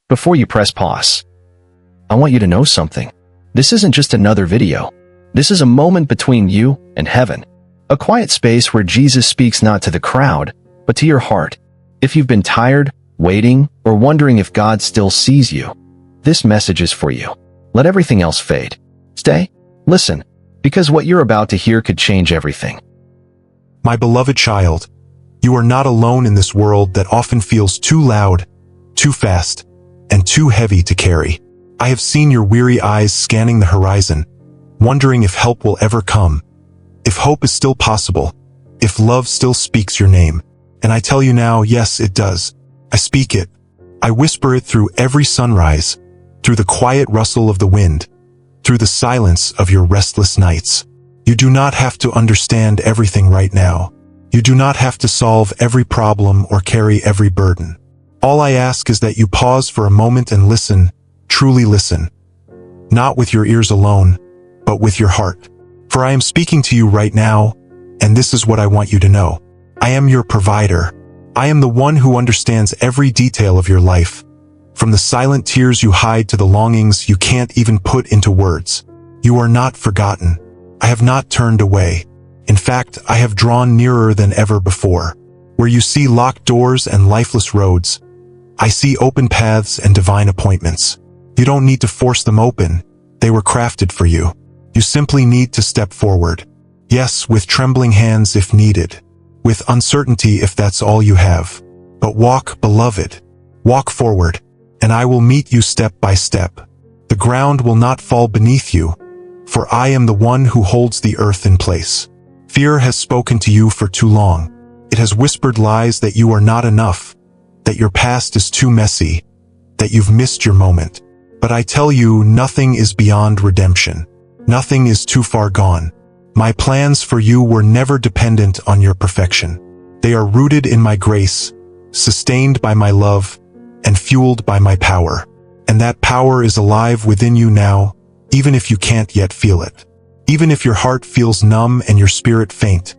Before you press pause, I want you to know something. This isn't just another video. This is a moment between you and heaven. A quiet space where Jesus speaks not to the crowd, but to your heart. If you've been tired, waiting, or wondering if God still sees you, this message is for you. Let everything else fade. Stay, listen, because what you're about to hear could change everything. My beloved child, you are not alone in this world that often feels too loud, too fast, and too heavy to carry. I have seen your weary eyes scanning the horizon, wondering if help will ever come, if hope is still possible, if love still speaks your name. And I tell you now, yes, it does. I speak it. I whisper it through every sunrise, through the quiet rustle of the wind, through the silence of your restless nights. You do not have to understand everything right now. You do not have to solve every problem or carry every burden. All I ask is that you pause for a moment and listen, truly listen. Not with your ears alone, but with your heart. For I am speaking to you right now, and this is what I want you to know. I am your provider. I am the one who understands every detail of your life, from the silent tears you hide to the longings you can't even put into words. You are not forgotten. I have not turned away. In fact, I have drawn nearer than ever before. Where you see locked doors and lifeless roads, I see open paths and divine appointments. You don't need to force them open. They were crafted for you. You simply need to step forward. Yes, with trembling hands if needed. With uncertainty if that's all you have. But walk, beloved. Walk forward, and I will meet you step by step. The ground will not fall beneath you, for I am the one who holds the earth in place. Fear has spoken to you for too long. It has whispered lies that you are not enough, that your past is too messy, that you've missed your moment. But I tell you, nothing is beyond redemption. Nothing is too far gone. My plans for you were never dependent on your perfection. They are rooted in my grace, sustained by my love, and fueled by my power. And that power is alive within you now, even if you can't yet feel it. Even if your heart feels numb and your spirit faint,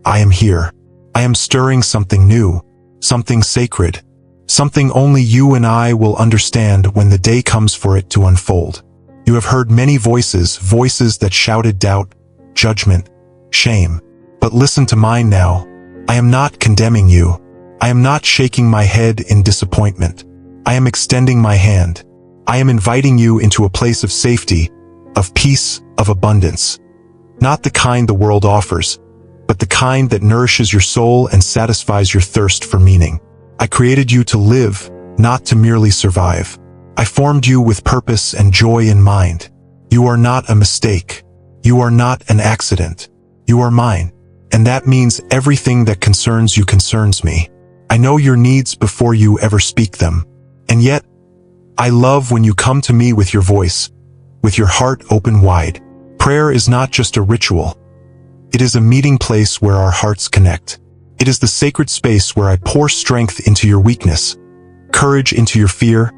I am here. I am stirring something new, something sacred, something only you and I will understand when the day comes for it to unfold. You have heard many voices, voices that shouted doubt, judgment, shame. But listen to mine now. I am not condemning you. I am not shaking my head in disappointment. I am extending my hand. I am inviting you into a place of safety, of peace, of abundance. Not the kind the world offers, but the kind that nourishes your soul and satisfies your thirst for meaning. I created you to live, not to merely survive. I formed you with purpose and joy in mind. You are not a mistake. You are not an accident. You are mine. And that means everything that concerns you concerns me. I know your needs before you ever speak them. And yet, I love when you come to me with your voice, with your heart open wide. Prayer is not just a ritual. It is a meeting place where our hearts connect. It is the sacred space where I pour strength into your weakness, courage into your fear,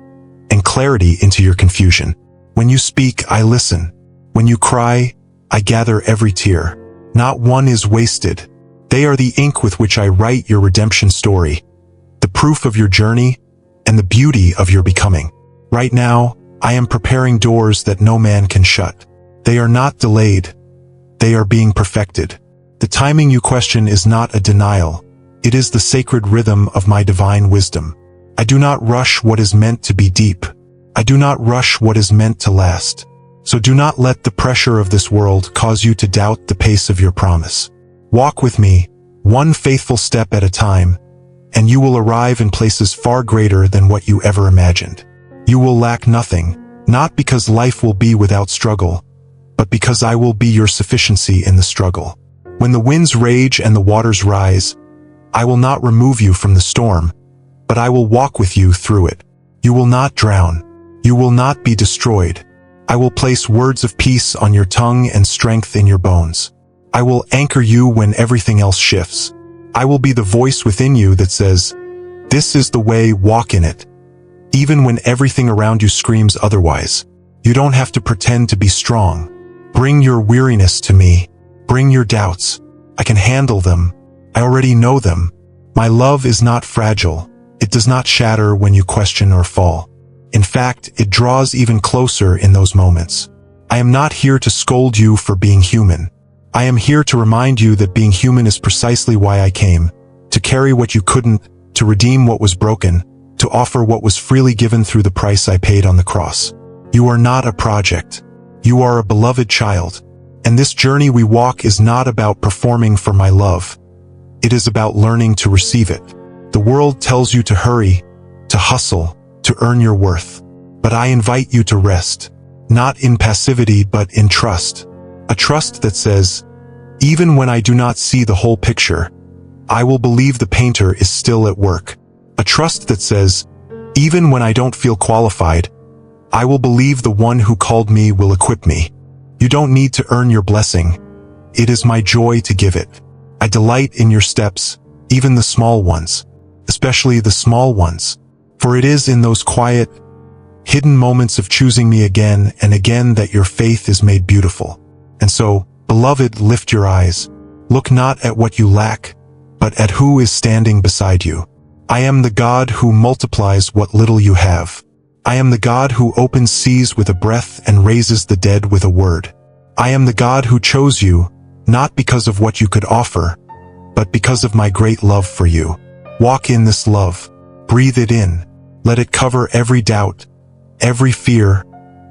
and clarity into your confusion. When you speak, I listen. When you cry, I gather every tear. Not one is wasted. They are the ink with which I write your redemption story, the proof of your journey, and the beauty of your becoming. Right now, I am preparing doors that no man can shut. They are not delayed. They are being perfected. The timing you question is not a denial. It is the sacred rhythm of my divine wisdom. I do not rush what is meant to be deep. I do not rush what is meant to last. So do not let the pressure of this world cause you to doubt the pace of your promise. Walk with me, one faithful step at a time, and you will arrive in places far greater than what you ever imagined. You will lack nothing, not because life will be without struggle, but because I will be your sufficiency in the struggle. When the winds rage and the waters rise, I will not remove you from the storm, but I will walk with you through it. You will not drown. You will not be destroyed. I will place words of peace on your tongue and strength in your bones. I will anchor you when everything else shifts. I will be the voice within you that says, "This is the way, walk in it." Even when everything around you screams otherwise, you don't have to pretend to be strong. Bring your weariness to me. Bring your doubts. I can handle them. I already know them. My love is not fragile. It does not shatter when you question or fall. fact, it draws even closer in those moments. I am not here to scold you for being human. I am here to remind you that being human is precisely why I came, to carry what you couldn't, to redeem what was broken, to offer what was freely given through the price I paid on the cross. You are not a project. You are a beloved child. And this journey we walk is not about performing for my love. It is about learning to receive it. The world tells you to hurry, to hustle, to earn your worth. But I invite you to rest, not in passivity but in trust. A trust that says, even when I do not see the whole picture, I will believe the painter is still at work. A trust that says, even when I don't feel qualified, I will believe the one who called me will equip me. You don't need to earn your blessing. It is my joy to give it. I delight in your steps, even the small ones, especially the small ones. For it is in those quiet, hidden moments of choosing me again and again that your faith is made beautiful. And so, beloved, lift your eyes. Look not at what you lack, but at who is standing beside you. I am the God who multiplies what little you have. I am the God who opens seas with a breath and raises the dead with a word. I am the God who chose you, not because of what you could offer, but because of my great love for you. Walk in this love. Breathe it in. Let it cover every doubt, every fear,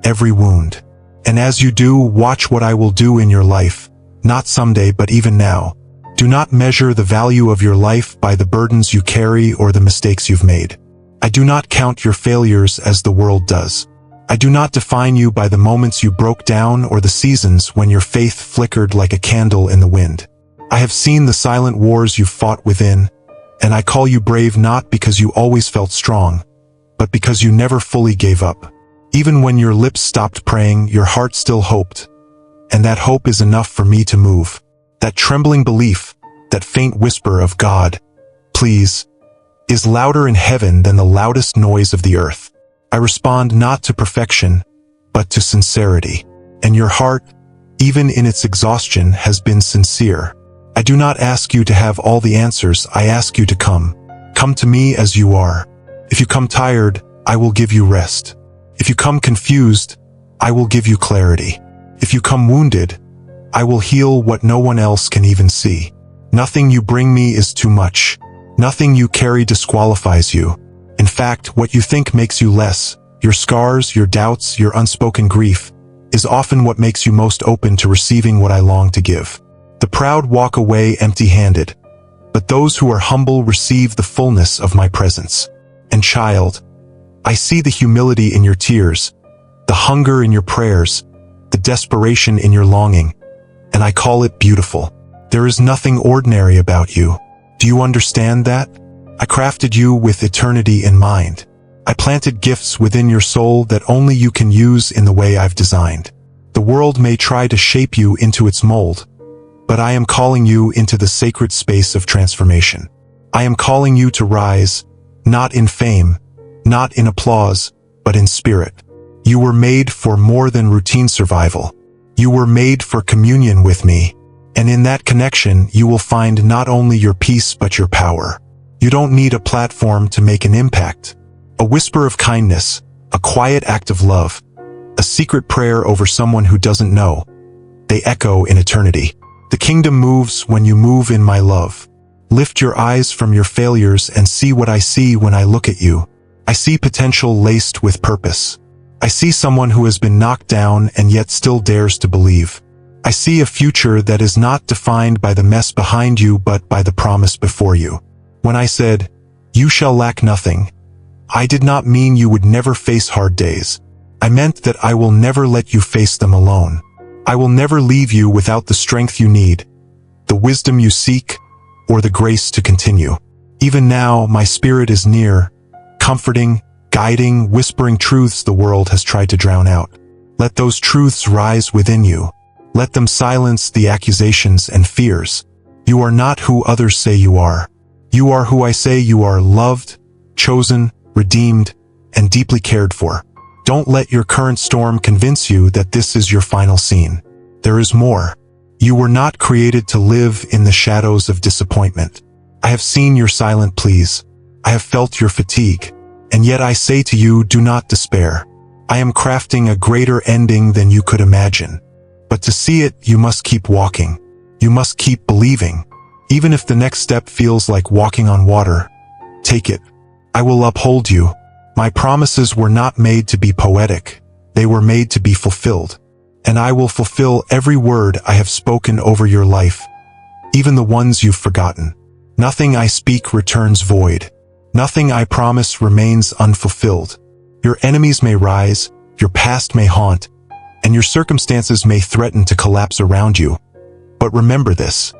every wound. And as you do, watch what I will do in your life, not someday but even now. Do not measure the value of your life by the burdens you carry or the mistakes you've made. I do not count your failures as the world does. I do not define you by the moments you broke down or the seasons when your faith flickered like a candle in the wind. I have seen the silent wars you fought within, and I call you brave not because you always felt strong, but because you never fully gave up. Even when your lips stopped praying, your heart still hoped. And that hope is enough for me to move. That trembling belief, that faint whisper of God, please, is louder in heaven than the loudest noise of the earth. I respond not to perfection, but to sincerity. And your heart, even in its exhaustion, has been sincere. I do not ask you to have all the answers, I ask you to come. Come to me as you are. If you come tired, I will give you rest. If you come confused, I will give you clarity. If you come wounded, I will heal what no one else can even see. Nothing you bring me is too much. Nothing you carry disqualifies you. In fact, what you think makes you less, your scars, your doubts, your unspoken grief, is often what makes you most open to receiving what I long to give. The proud walk away empty-handed, but those who are humble receive the fullness of my presence. And child, I see the humility in your tears, the hunger in your prayers, the desperation in your longing, and I call it beautiful. There is nothing ordinary about you. Do you understand that? I crafted you with eternity in mind. I planted gifts within your soul that only you can use in the way I've designed. The world may try to shape you into its mold, but I am calling you into the sacred space of transformation. I am calling you to rise, not in fame, not in applause, but in spirit. You were made for more than routine survival. You were made for communion with me. And in that connection, you will find not only your peace but your power. You don't need a platform to make an impact. A whisper of kindness, a quiet act of love, a secret prayer over someone who doesn't know. They echo in eternity. The kingdom moves when you move in my love. Lift your eyes from your failures and see what I see when I look at you. I see potential laced with purpose. I see someone who has been knocked down and yet still dares to believe. I see a future that is not defined by the mess behind you but by the promise before you. When I said, "You shall lack nothing," I did not mean you would never face hard days. I meant that I will never let you face them alone. I will never leave you without the strength you need, the wisdom you seek, or the grace to continue. Even now, my spirit is near, comforting, guiding, whispering truths the world has tried to drown out. Let those truths rise within you. Let them silence the accusations and fears. You are not who others say you are. You are who I say you are: loved, chosen, redeemed, and deeply cared for. Don't let your current storm convince you that this is your final scene. There is more. You were not created to live in the shadows of disappointment. I have seen your silent pleas. I have felt your fatigue. And yet I say to you, do not despair. I am crafting a greater ending than you could imagine. But to see it, you must keep walking. You must keep believing. Even if the next step feels like walking on water, take it. I will uphold you. My promises were not made to be poetic. They were made to be fulfilled. And I will fulfill every word I have spoken over your life, even the ones you've forgotten. Nothing I speak returns void. Nothing I promise remains unfulfilled. Your enemies may rise, your past may haunt, and your circumstances may threaten to collapse around you. But remember this: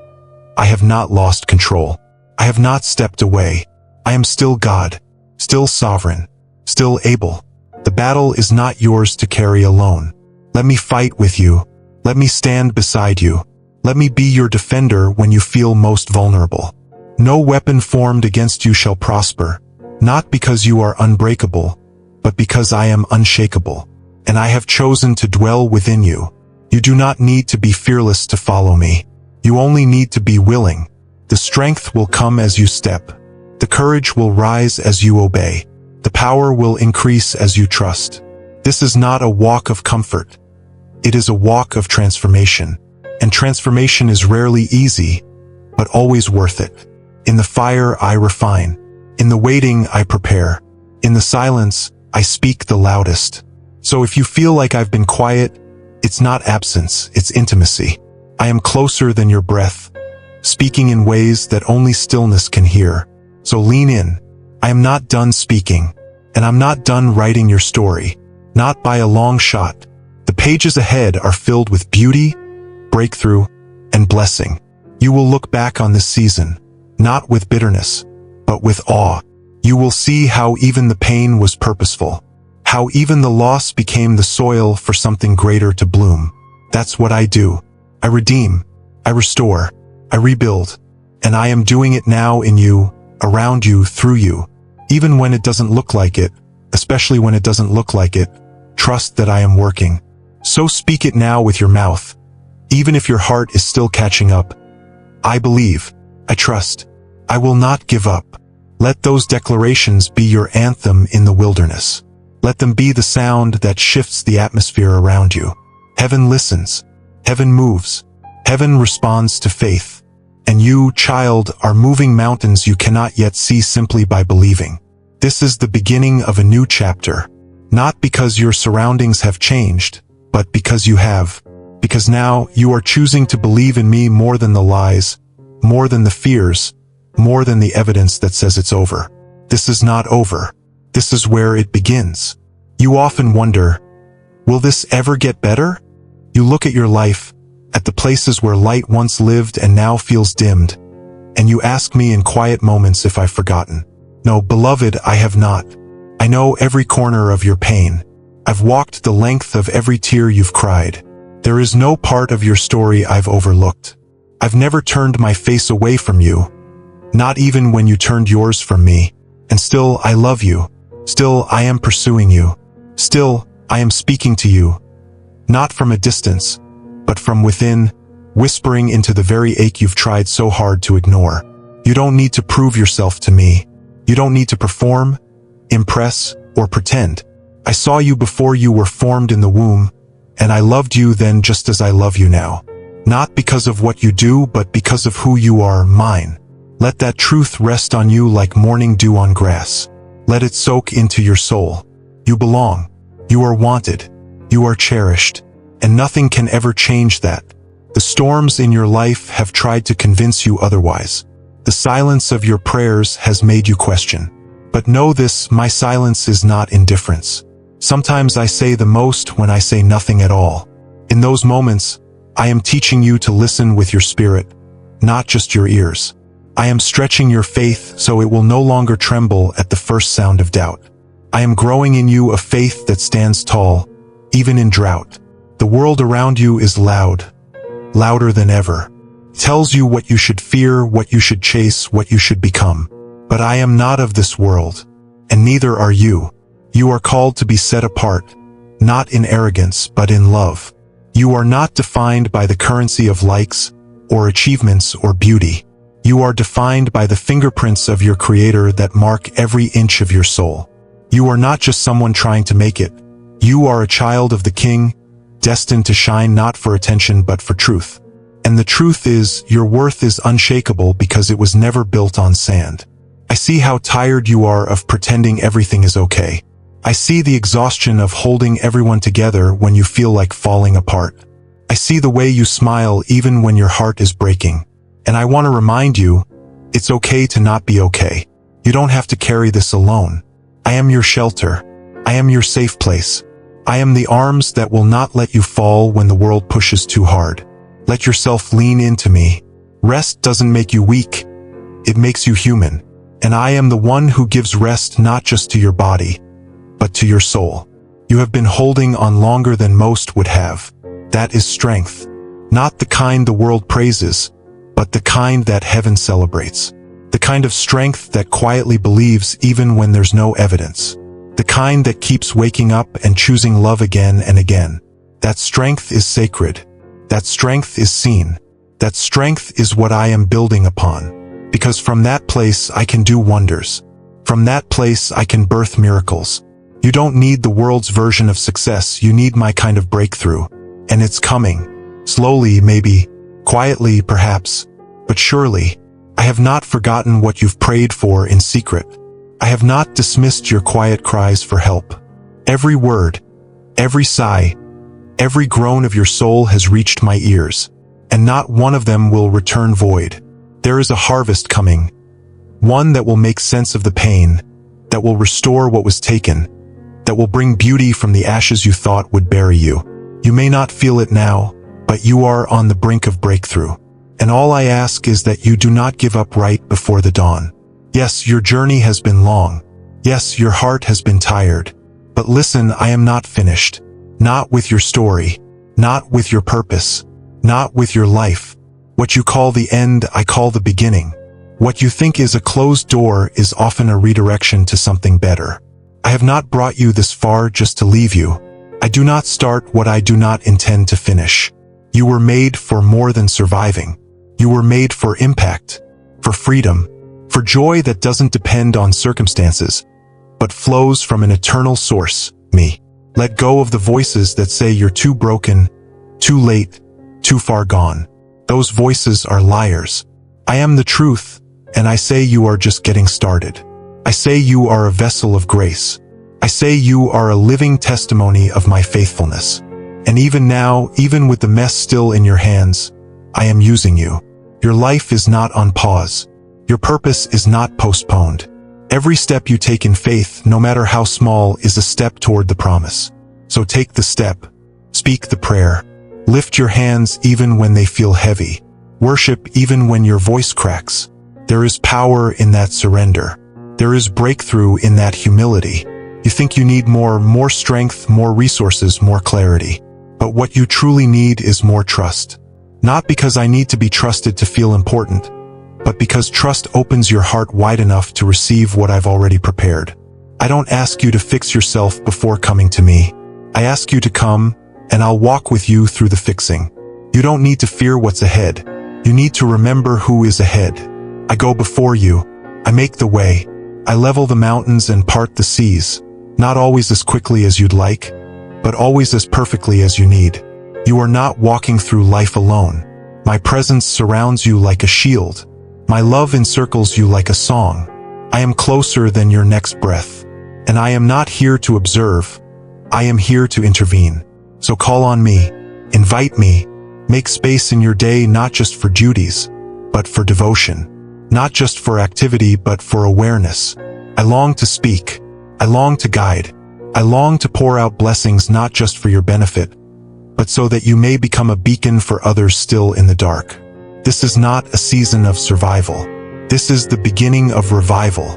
I have not lost control. I have not stepped away. I am still God, still sovereign, still able. The battle is not yours to carry alone. Let me fight with you. Let me stand beside you. Let me be your defender when you feel most vulnerable. No weapon formed against you shall prosper, not because you are unbreakable, but because I am unshakable, and I have chosen to dwell within you. You do not need to be fearless to follow me. You only need to be willing. The strength will come as you step. The courage will rise as you obey. The power will increase as you trust. This is not a walk of comfort. It is a walk of transformation. And transformation is rarely easy, but always worth it. In the fire, I refine. In the waiting, I prepare. In the silence, I speak the loudest. So if you feel like I've been quiet, it's not absence, it's intimacy. I am closer than your breath, speaking in ways that only stillness can hear. So lean in. I am not done speaking, and I'm not done writing your story. Not by a long shot. The pages ahead are filled with beauty, breakthrough, and blessing. You will look back on this season, not with bitterness, but with awe. You will see how even the pain was purposeful, how even the loss became the soil for something greater to bloom. That's what I do. I redeem, I restore, I rebuild, and I am doing it now in you, around you, through you. Even when it doesn't look like it, especially when it doesn't look like it, trust that I am working. So speak it now with your mouth, even if your heart is still catching up. I believe, I trust, I will not give up. Let those declarations be your anthem in the wilderness. Let them be the sound that shifts the atmosphere around you. Heaven listens. Heaven moves. Heaven responds to faith. And you, child, are moving mountains you cannot yet see simply by believing. This is the beginning of a new chapter. Not because your surroundings have changed, but because you have. Because now you are choosing to believe in me more than the lies, more than the fears, more than the evidence that says it's over. This is not over. This is where it begins. You often wonder, will this ever get better? You look at your life, at the places where light once lived and now feels dimmed, and you ask me in quiet moments if I've forgotten. No, beloved, I have not. I know every corner of your pain. I've walked the length of every tear you've cried. There is no part of your story I've overlooked. I've never turned my face away from you, not even when you turned yours from me. And still, I love you. Still, I am pursuing you. Still, I am speaking to you. Not from a distance, but from within, whispering into the very ache you've tried so hard to ignore. You don't need to prove yourself to me. You don't need to perform, impress, or pretend. I saw you before you were formed in the womb, and I loved you then just as I love you now. Not because of what you do, but because of who you are, mine. Let that truth rest on you like morning dew on grass. Let it soak into your soul. You belong. You are wanted. You are cherished. And nothing can ever change that. The storms in your life have tried to convince you otherwise. The silence of your prayers has made you question. But know this, my silence is not indifference. Sometimes I say the most when I say nothing at all. In those moments, I am teaching you to listen with your spirit, not just your ears. I am stretching your faith so it will no longer tremble at the first sound of doubt. I am growing in you a faith that stands tall, even in drought. The world around you is loud, louder than ever. It tells you what you should fear, what you should chase, what you should become. But I am not of this world, and neither are you. You are called to be set apart, not in arrogance, but in love. You are not defined by the currency of likes, or achievements, or beauty. You are defined by the fingerprints of your Creator that mark every inch of your soul. You are not just someone trying to make it. You are a child of the King, destined to shine not for attention but for truth. And the truth is, your worth is unshakable because it was never built on sand. I see how tired you are of pretending everything is okay. I see the exhaustion of holding everyone together when you feel like falling apart. I see the way you smile even when your heart is breaking. And I want to remind you, it's okay to not be okay. You don't have to carry this alone. I am your shelter. I am your safe place. I am the arms that will not let you fall when the world pushes too hard. Let yourself lean into me. Rest doesn't make you weak. It makes you human. And I am the one who gives rest not just to your body, but to your soul. You have been holding on longer than most would have. That is strength. Not the kind the world praises, but the kind that heaven celebrates. The kind of strength that quietly believes even when there's no evidence. The kind that keeps waking up and choosing love again and again. That strength is sacred. That strength is seen. That strength is what I am building upon. Because from that place I can do wonders. From that place I can birth miracles. You don't need the world's version of success, you need my kind of breakthrough. And it's coming. Slowly, maybe. Quietly, perhaps. But surely. I have not forgotten what you've prayed for in secret. I have not dismissed your quiet cries for help. Every word, every sigh, every groan of your soul has reached my ears. And not one of them will return void. There is a harvest coming. One that will make sense of the pain. That will restore what was taken. That will bring beauty from the ashes you thought would bury you. You may not feel it now, but you are on the brink of breakthrough. And all I ask is that you do not give up right before the dawn. Yes, your journey has been long. Yes, your heart has been tired. But listen, I am not finished. Not with your story. Not with your purpose. Not with your life. What you call the end, I call the beginning. What you think is a closed door is often a redirection to something better. I have not brought you this far just to leave you. I do not start what I do not intend to finish. You were made for more than surviving. You were made for impact, for freedom, for joy that doesn't depend on circumstances, but flows from an eternal source, me. Let go of the voices that say you're too broken, too late, too far gone. Those voices are liars. I am the truth, and I say you are just getting started. I say you are a vessel of grace. I say you are a living testimony of my faithfulness. And even now, even with the mess still in your hands, I am using you. Your life is not on pause. Your purpose is not postponed. Every step you take in faith, no matter how small, is a step toward the promise. So take the step. Speak the prayer. Lift your hands even when they feel heavy. Worship even when your voice cracks. There is power in that surrender. There is breakthrough in that humility. You think you need more strength, more resources, more clarity. But what you truly need is more trust. Not because I need to be trusted to feel important, but because trust opens your heart wide enough to receive what I've already prepared. I don't ask you to fix yourself before coming to me. I ask you to come, and I'll walk with you through the fixing. You don't need to fear what's ahead. You need to remember who is ahead. I go before you. I make the way. I level the mountains and part the seas. Not always as quickly as you'd like, but always as perfectly as you need. You are not walking through life alone. My presence surrounds you like a shield. My love encircles you like a song. I am closer than your next breath. And I am not here to observe. I am here to intervene. So call on me. Invite me. Make space in your day not just for duties, but for devotion. Not just for activity, but for awareness. I long to speak. I long to guide. I long to pour out blessings not just for your benefit, but so that you may become a beacon for others still in the dark. This is not a season of survival. This is the beginning of revival.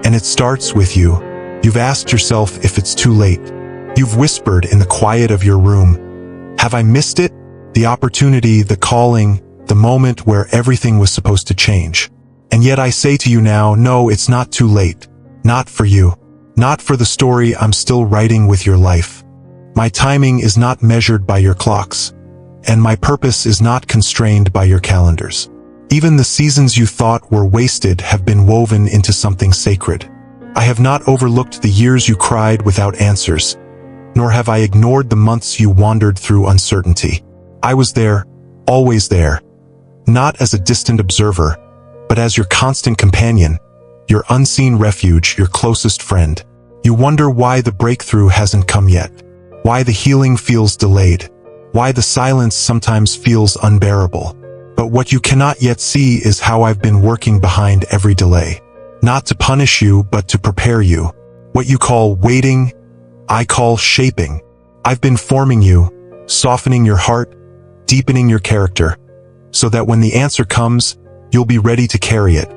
And it starts with you. You've asked yourself if it's too late. You've whispered in the quiet of your room, have I missed it? The opportunity, the calling, the moment where everything was supposed to change. And yet I say to you now, no, it's not too late. Not for you. Not for the story I'm still writing with your life. My timing is not measured by your clocks, and my purpose is not constrained by your calendars. Even the seasons you thought were wasted have been woven into something sacred. I have not overlooked the years you cried without answers, nor have I ignored the months you wandered through uncertainty. I was there, always there, not as a distant observer, but as your constant companion, your unseen refuge, your closest friend. You wonder why the breakthrough hasn't come yet, why the healing feels delayed, why the silence sometimes feels unbearable. But what you cannot yet see is how I've been working behind every delay. Not to punish you, but to prepare you. What you call waiting, I call shaping. I've been forming you, softening your heart, deepening your character, so that when the answer comes, you'll be ready to carry it.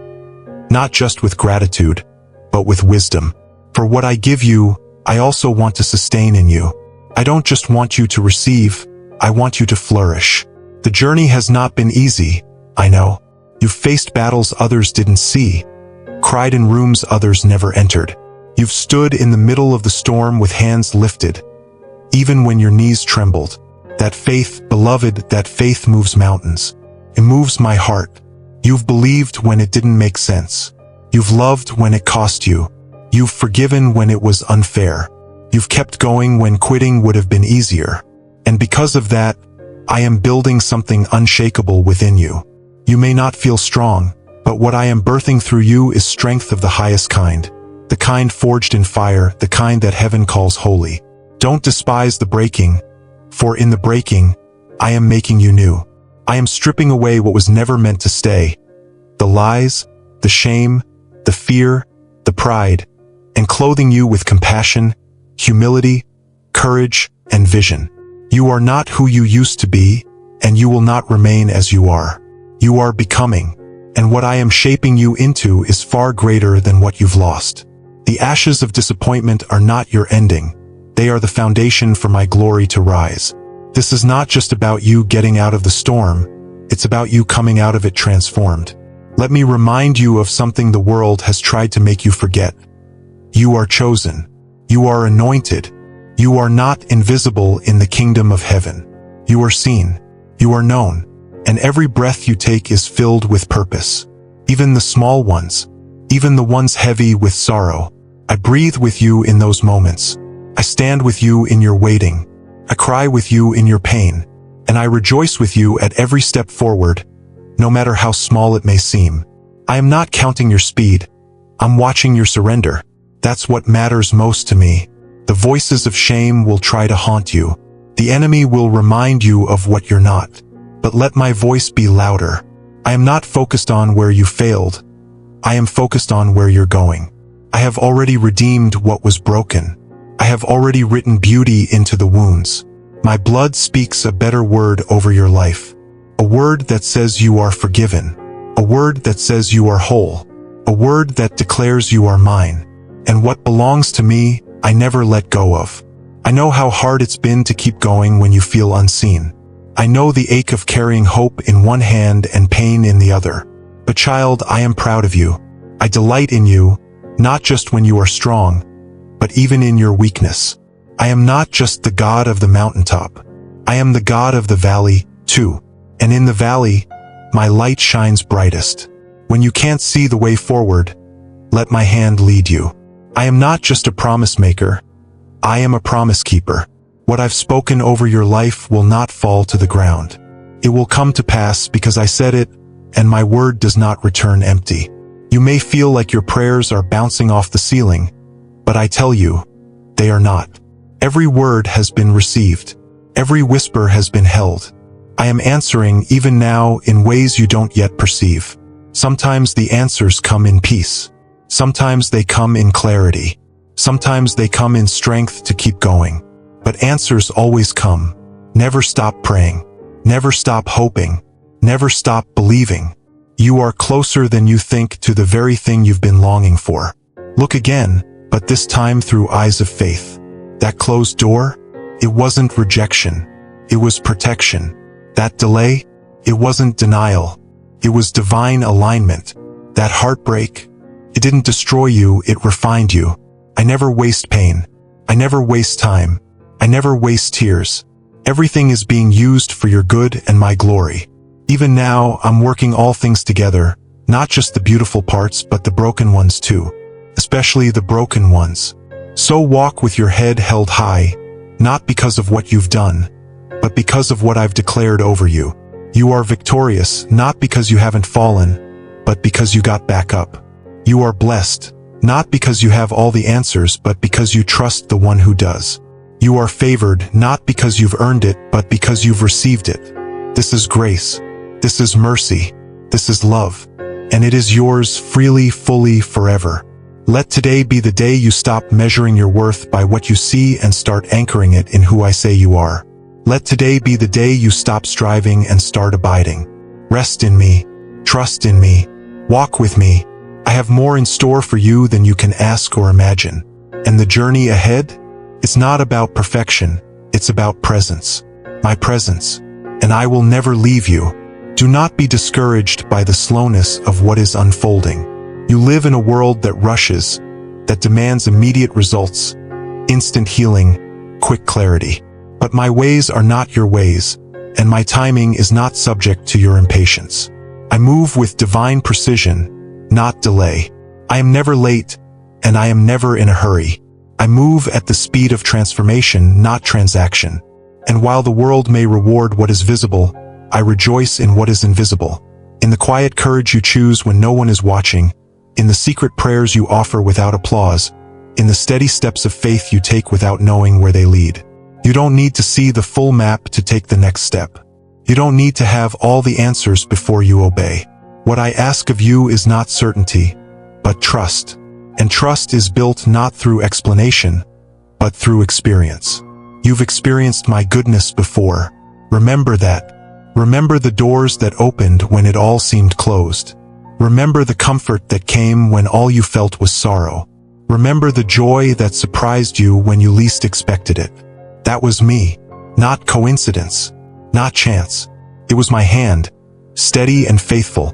Not just with gratitude, but with wisdom. For what I give you, I also want to sustain in you. I don't just want you to receive, I want you to flourish. The journey has not been easy, I know. You've faced battles others didn't see, cried in rooms others never entered. You've stood in the middle of the storm with hands lifted, even when your knees trembled. That faith, beloved, that faith moves mountains. It moves my heart. You've believed when it didn't make sense. You've loved when it cost you. You've forgiven when it was unfair. You've kept going when quitting would have been easier. And because of that, I am building something unshakable within you. You may not feel strong, but what I am birthing through you is strength of the highest kind. The kind forged in fire, the kind that heaven calls holy. Don't despise the breaking, for in the breaking, I am making you new. I am stripping away what was never meant to stay. The lies, the shame, the fear, the pride, and clothing you with compassion, humility, courage, and vision. You are not who you used to be, and you will not remain as you are. You are becoming, and what I am shaping you into is far greater than what you've lost. The ashes of disappointment are not your ending. They are the foundation for my glory to rise. This is not just about you getting out of the storm, it's about you coming out of it transformed. Let me remind you of something the world has tried to make you forget. You are chosen. You are anointed. You are not invisible in the kingdom of heaven. You are seen. You are known. And every breath you take is filled with purpose. Even the small ones. Even the ones heavy with sorrow. I breathe with you in those moments. I stand with you in your waiting. I cry with you in your pain. And I rejoice with you at every step forward, no matter how small it may seem. I am not counting your speed. I'm watching your surrender. That's what matters most to me. The voices of shame will try to haunt you. The enemy will remind you of what you're not. But let my voice be louder. I am not focused on where you failed. I am focused on where you're going. I have already redeemed what was broken. I have already written beauty into the wounds. My blood speaks a better word over your life. A word that says you are forgiven. A word that says you are whole. A word that declares you are mine. And what belongs to me, I never let go of. I know how hard it's been to keep going when you feel unseen. I know the ache of carrying hope in one hand and pain in the other. But child, I am proud of you. I delight in you, not just when you are strong, but even in your weakness. I am not just the God of the mountaintop. I am the God of the valley, too. And in the valley, my light shines brightest. When you can't see the way forward, let my hand lead you. I am not just a promise maker. I am a promise keeper. What I've spoken over your life will not fall to the ground. It will come to pass because I said it, and my word does not return empty. You may feel like your prayers are bouncing off the ceiling, but I tell you, they are not. Every word has been received. Every whisper has been held. I am answering even now in ways you don't yet perceive. Sometimes the answers come in peace. Sometimes they come in clarity. Sometimes they come in strength to keep going. But answers always come. Never stop praying. Never stop hoping. Never stop believing. You are closer than you think to the very thing you've been longing for. Look again, but this time through eyes of faith. That closed door? It wasn't rejection. It was protection. That delay? It wasn't denial. It was divine alignment. That heartbreak? It didn't destroy you, it refined you. I never waste pain. I never waste time. I never waste tears. Everything is being used for your good and my glory. Even now, I'm working all things together, not just the beautiful parts but the broken ones too. especially the broken ones. So walk with your head held high, not because of what you've done, but because of what I've declared over you. You are victorious, not because you haven't fallen, but because you got back up. You are blessed, not because you have all the answers, but because you trust the one who does. You are favored, not because you've earned it, but because you've received it. This is grace. This is mercy. This is love. And it is yours freely, fully, forever. Let today be the day you stop measuring your worth by what you see and start anchoring it in who I say you are. Let today be the day you stop striving and start abiding. Rest in me. Trust in me. Walk with me. I have more in store for you than you can ask or imagine. And the journey ahead? It's not about perfection. It's about presence. My presence. And I will never leave you. Do not be discouraged by the slowness of what is unfolding. You live in a world that rushes, that demands immediate results, instant healing, quick clarity. But my ways are not your ways, and my timing is not subject to your impatience. I move with divine precision, not delay. I am never late, and I am never in a hurry. I move at the speed of transformation, not transaction. And while the world may reward what is visible, I rejoice in what is invisible. In the quiet courage you choose when no one is watching, in the secret prayers you offer without applause, in the steady steps of faith you take without knowing where they lead. You don't need to see the full map to take the next step. You don't need to have all the answers before you obey. What I ask of you is not certainty, but trust. And trust is built not through explanation, but through experience. You've experienced my goodness before. Remember that. Remember the doors that opened when it all seemed closed. Remember the comfort that came when all you felt was sorrow. Remember the joy that surprised you when you least expected it. That was me. Not coincidence. Not chance. It was my hand, steady and faithful,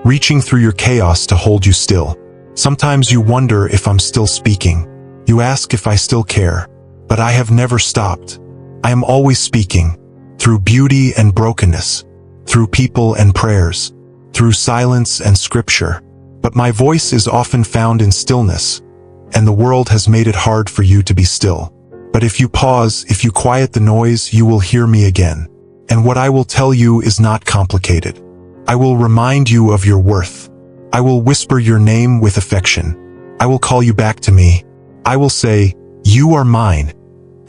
reaching through your chaos to hold you still. Sometimes you wonder if I'm still speaking. You ask if I still care. But I have never stopped. I am always speaking, through beauty and brokenness, through people and prayers, through silence and scripture. But my voice is often found in stillness, and the world has made it hard for you to be still. But if you pause, if you quiet the noise, you will hear me again. And what I will tell you is not complicated. I will remind you of your worth. I will whisper your name with affection. I will call you back to me. I will say, "You are mine."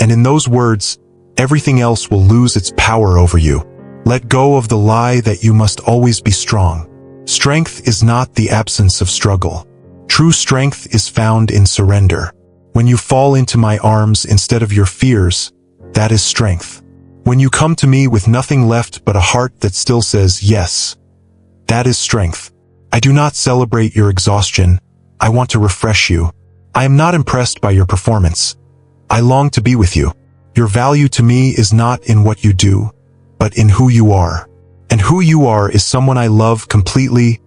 And in those words, everything else will lose its power over you. Let go of the lie that you must always be strong. Strength is not the absence of struggle. True strength is found in surrender. When you fall into my arms instead of your fears, that is strength. When you come to me with nothing left but a heart that still says yes, that is strength. I do not celebrate your exhaustion. I want to refresh you. I am not impressed by your performance. I long to be with you. Your value to me is not in what you do, but in who you are. And who you are is someone I love completely,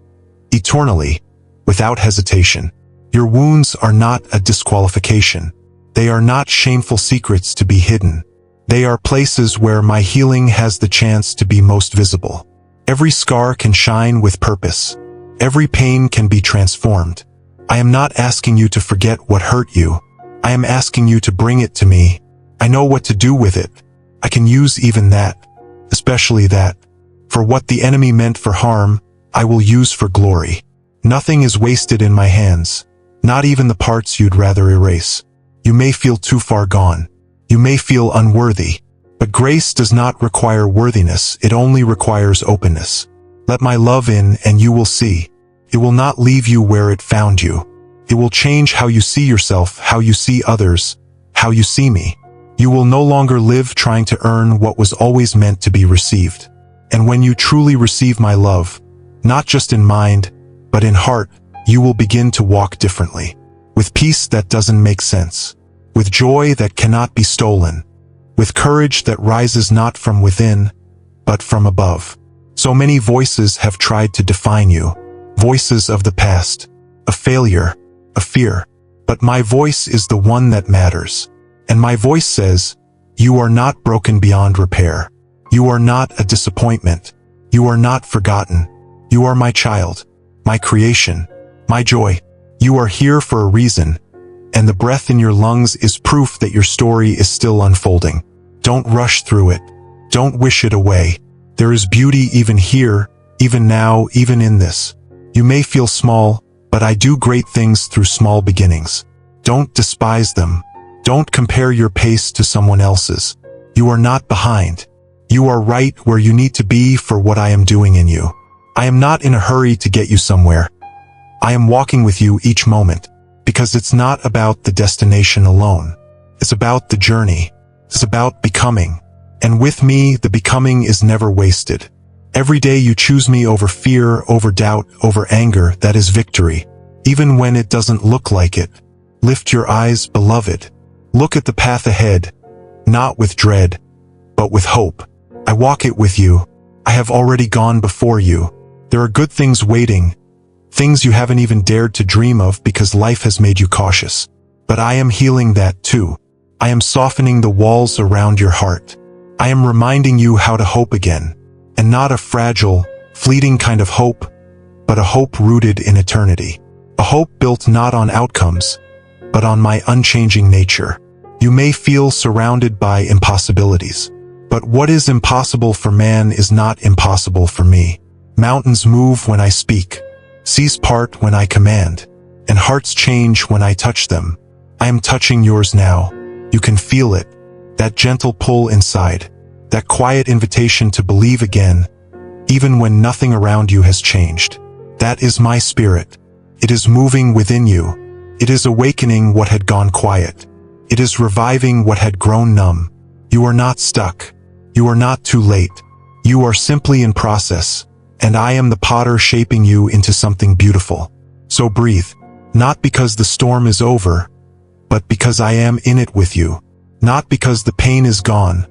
eternally, without hesitation. Your wounds are not a disqualification. They are not shameful secrets to be hidden. They are places where my healing has the chance to be most visible. Every scar can shine with purpose. Every pain can be transformed. I am not asking you to forget what hurt you. I am asking you to bring it to me. I know what to do with it. I can use even that, especially that. For what the enemy meant for harm, I will use for glory. Nothing is wasted in my hands, not even the parts you'd rather erase. You may feel too far gone. You may feel unworthy. But grace does not require worthiness, it only requires openness. Let my love in and you will see. It will not leave you where it found you. It will change how you see yourself, how you see others, how you see me. You will no longer live trying to earn what was always meant to be received. And when you truly receive my love, not just in mind, but in heart, you will begin to walk differently. With peace that doesn't make sense. With joy that cannot be stolen. With courage that rises not from within, but from above. So many voices have tried to define you. Voices of the past, of failure, of fear. But my voice is the one that matters. And my voice says, you are not broken beyond repair. You are not a disappointment. You are not forgotten. You are my child, my creation, my joy. You are here for a reason, and the breath in your lungs is proof that your story is still unfolding. Don't rush through it. Don't wish it away. There is beauty even here, even now, even in this. You may feel small, but I do great things through small beginnings. Don't despise them. Don't compare your pace to someone else's. You are not behind. You are right where you need to be for what I am doing in you. I am not in a hurry to get you somewhere. I am walking with you each moment, because it's not about the destination alone. It's about the journey. It's about becoming. And with me, the becoming is never wasted. Every day you choose me over fear, over doubt, over anger, that is victory. Even when it doesn't look like it. Lift your eyes, beloved. Look at the path ahead, not with dread, but with hope. I walk it with you. I have already gone before you. There are good things waiting, things you haven't even dared to dream of because life has made you cautious. But I am healing that too. I am softening the walls around your heart. I am reminding you how to hope again, and not a fragile, fleeting kind of hope, but a hope rooted in eternity. A hope built not on outcomes, but on my unchanging nature. You may feel surrounded by impossibilities, but what is impossible for man is not impossible for me. Mountains move when I speak, seas part when I command, and hearts change when I touch them. I am touching yours now. You can feel it, that gentle pull inside, that quiet invitation to believe again, even when nothing around you has changed. That is my spirit. It is moving within you. It is awakening what had gone quiet. It is reviving what had grown numb. You are not stuck. You are not too late. You are simply in process, and I am the potter shaping you into something beautiful. So breathe, not because the storm is over, but because I am in it with you. Not because the pain is gone,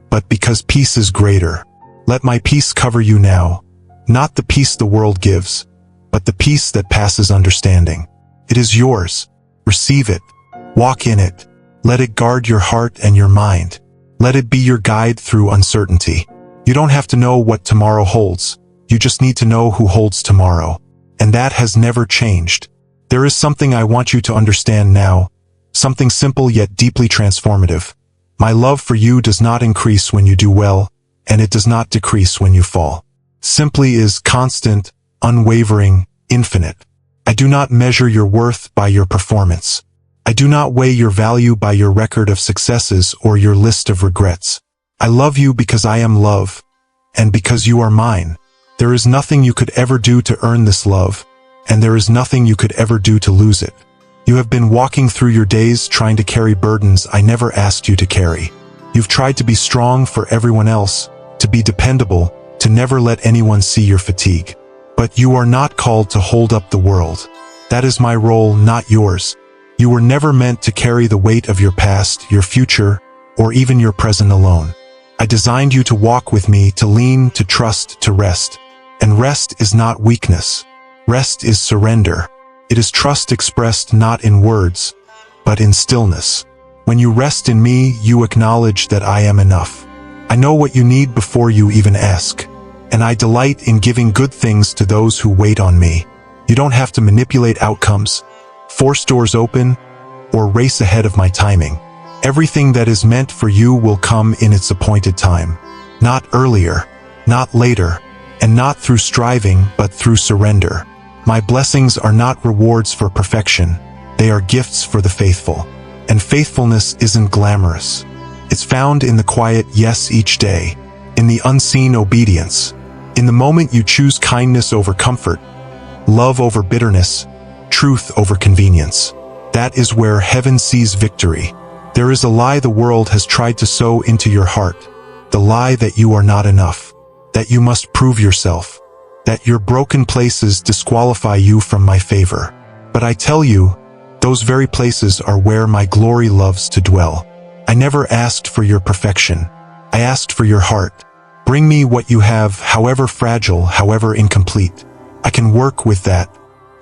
but because peace is greater. Let my peace cover you now, not the peace the world gives, but the peace that passes understanding. It is yours. Receive it. Walk in it. Let it guard your heart and your mind. Let it be your guide through uncertainty. You don't have to know what tomorrow holds. You just need to know who holds tomorrow. And that has never changed. There is something I want you to understand now. Something simple yet deeply transformative. My love for you does not increase when you do well, and it does not decrease when you fall. Simply is constant, unwavering, infinite. I do not measure your worth by your performance. I do not weigh your value by your record of successes or your list of regrets. I love you because I am love, and because you are mine. There is nothing you could ever do to earn this love, and there is nothing you could ever do to lose it. You have been walking through your days trying to carry burdens I never asked you to carry. You've tried to be strong for everyone else, to be dependable, to never let anyone see your fatigue. But you are not called to hold up the world. That is my role, not yours. You were never meant to carry the weight of your past, your future, or even your present alone. I designed you to walk with me, to lean, to trust, to rest. And rest is not weakness. Rest is surrender. It is trust expressed not in words, but in stillness. When you rest in me, you acknowledge that I am enough. I know what you need before you even ask. And I delight in giving good things to those who wait on me. You don't have to manipulate outcomes, force doors open, or race ahead of my timing. Everything that is meant for you will come in its appointed time. Not earlier, not later, and not through striving, but through surrender. My blessings are not rewards for perfection. They are gifts for the faithful. And faithfulness isn't glamorous. It's found in the quiet yes each day, in the unseen obedience, in the moment you choose kindness over comfort, love over bitterness, truth over convenience. That is where heaven sees victory. There is a lie the world has tried to sow into your heart, the lie that you are not enough, that you must prove yourself, that your broken places disqualify you from my favor. But I tell you, those very places are where my glory loves to dwell. I never asked for your perfection. I asked for your heart. Bring me what you have, however fragile, however incomplete. I can work with that.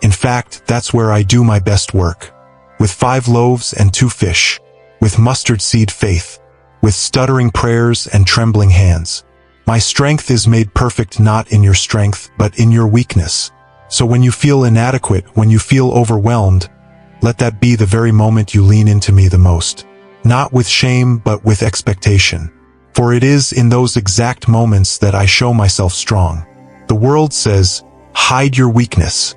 In fact, that's where I do my best work. With 5 loaves and 2 fish. With mustard seed faith. With stuttering prayers and trembling hands. My strength is made perfect not in your strength, but in your weakness. So when you feel inadequate, when you feel overwhelmed, let that be the very moment you lean into me the most. Not with shame, but with expectation. For it is in those exact moments that I show myself strong. The world says, hide your weakness.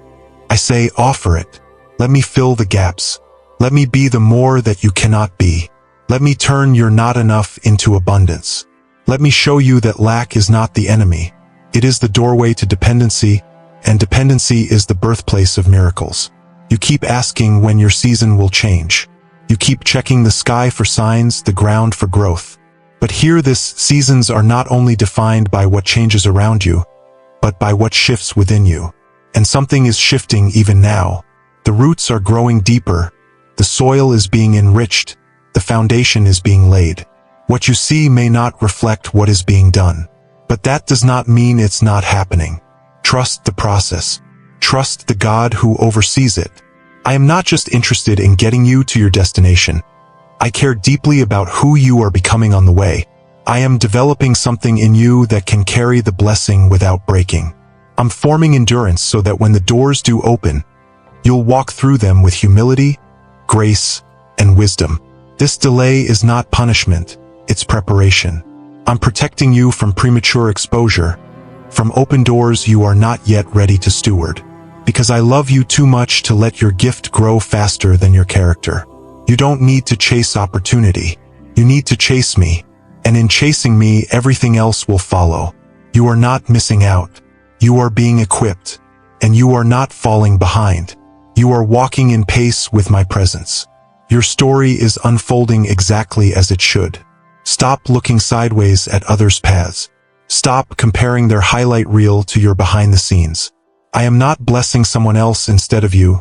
I say, offer it. Let me fill the gaps. Let me be the more that you cannot be. Let me turn your not enough into abundance. Let me show you that lack is not the enemy. It is the doorway to dependency, and dependency is the birthplace of miracles. You keep asking when your season will change. You keep checking the sky for signs, the ground for growth. But hear this, seasons are not only defined by what changes around you, but by what shifts within you. And something is shifting even now. The roots are growing deeper. The soil is being enriched. The foundation is being laid. What you see may not reflect what is being done. But that does not mean it's not happening. Trust the process. Trust the God who oversees it. I am not just interested in getting you to your destination. I care deeply about who you are becoming on the way. I am developing something in you that can carry the blessing without breaking. I'm forming endurance so that when the doors do open, you'll walk through them with humility, grace, and wisdom. This delay is not punishment, it's preparation. I'm protecting you from premature exposure, from open doors you are not yet ready to steward. Because I love you too much to let your gift grow faster than your character. You don't need to chase opportunity. You need to chase me. And in chasing me, everything else will follow. You are not missing out. You are being equipped. And you are not falling behind. You are walking in pace with my presence. Your story is unfolding exactly as it should. Stop looking sideways at others' paths. Stop comparing their highlight reel to your behind the scenes. I am not blessing someone else instead of you.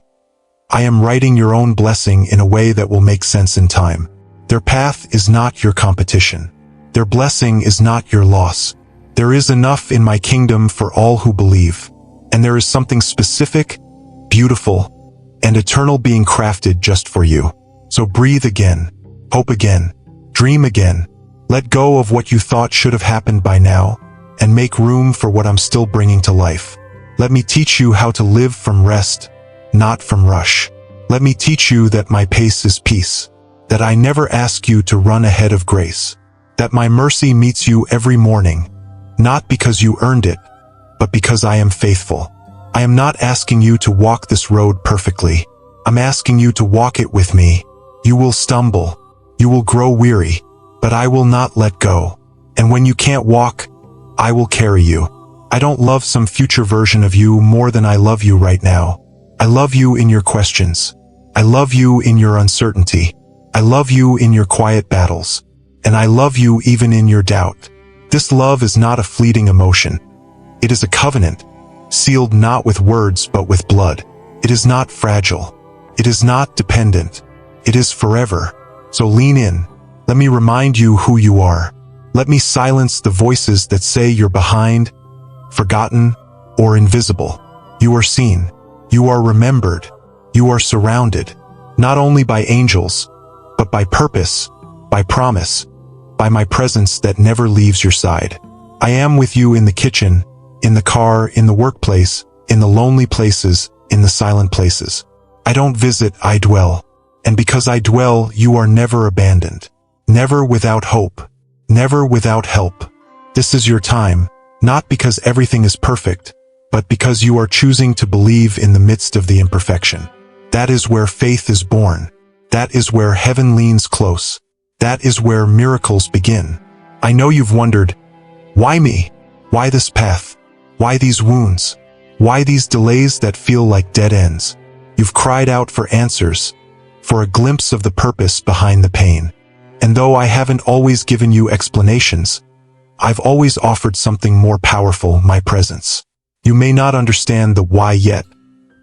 I am writing your own blessing in a way that will make sense in time. Their path is not your competition. Their blessing is not your loss. There is enough in my kingdom for all who believe. And there is something specific, beautiful, and eternal being crafted just for you. So breathe again, hope again, dream again. Let go of what you thought should have happened by now, and make room for what I'm still bringing to life. Let me teach you how to live from rest, not from rush. Let me teach you that my pace is peace, that I never ask you to run ahead of grace, that my mercy meets you every morning, not because you earned it, but because I am faithful. I am not asking you to walk this road perfectly. I'm asking you to walk it with me. You will stumble, you will grow weary, but I will not let go. And when you can't walk, I will carry you. I don't love some future version of you more than I love you right now. I love you in your questions. I love you in your uncertainty. I love you in your quiet battles. And I love you even in your doubt. This love is not a fleeting emotion. It is a covenant, sealed not with words but with blood. It is not fragile. It is not dependent. It is forever. So lean in. Let me remind you who you are. Let me silence the voices that say you're behind, forgotten, or invisible. You are seen. You are remembered. You are surrounded, not only by angels, but by purpose, by promise, by my presence that never leaves your side. I am with you in the kitchen, in the car, in the workplace, in the lonely places, in the silent places. I don't visit, I dwell. And because I dwell, you are never abandoned. Never without hope. Never without help. This is your time. Not because everything is perfect, but because you are choosing to believe in the midst of the imperfection. That is where faith is born. That is where heaven leans close. That is where miracles begin. I know you've wondered, why me? Why this path? Why these wounds? Why these delays that feel like dead ends? You've cried out for answers, for a glimpse of the purpose behind the pain. And though I haven't always given you explanations, I've always offered something more powerful, my presence. You may not understand the why yet,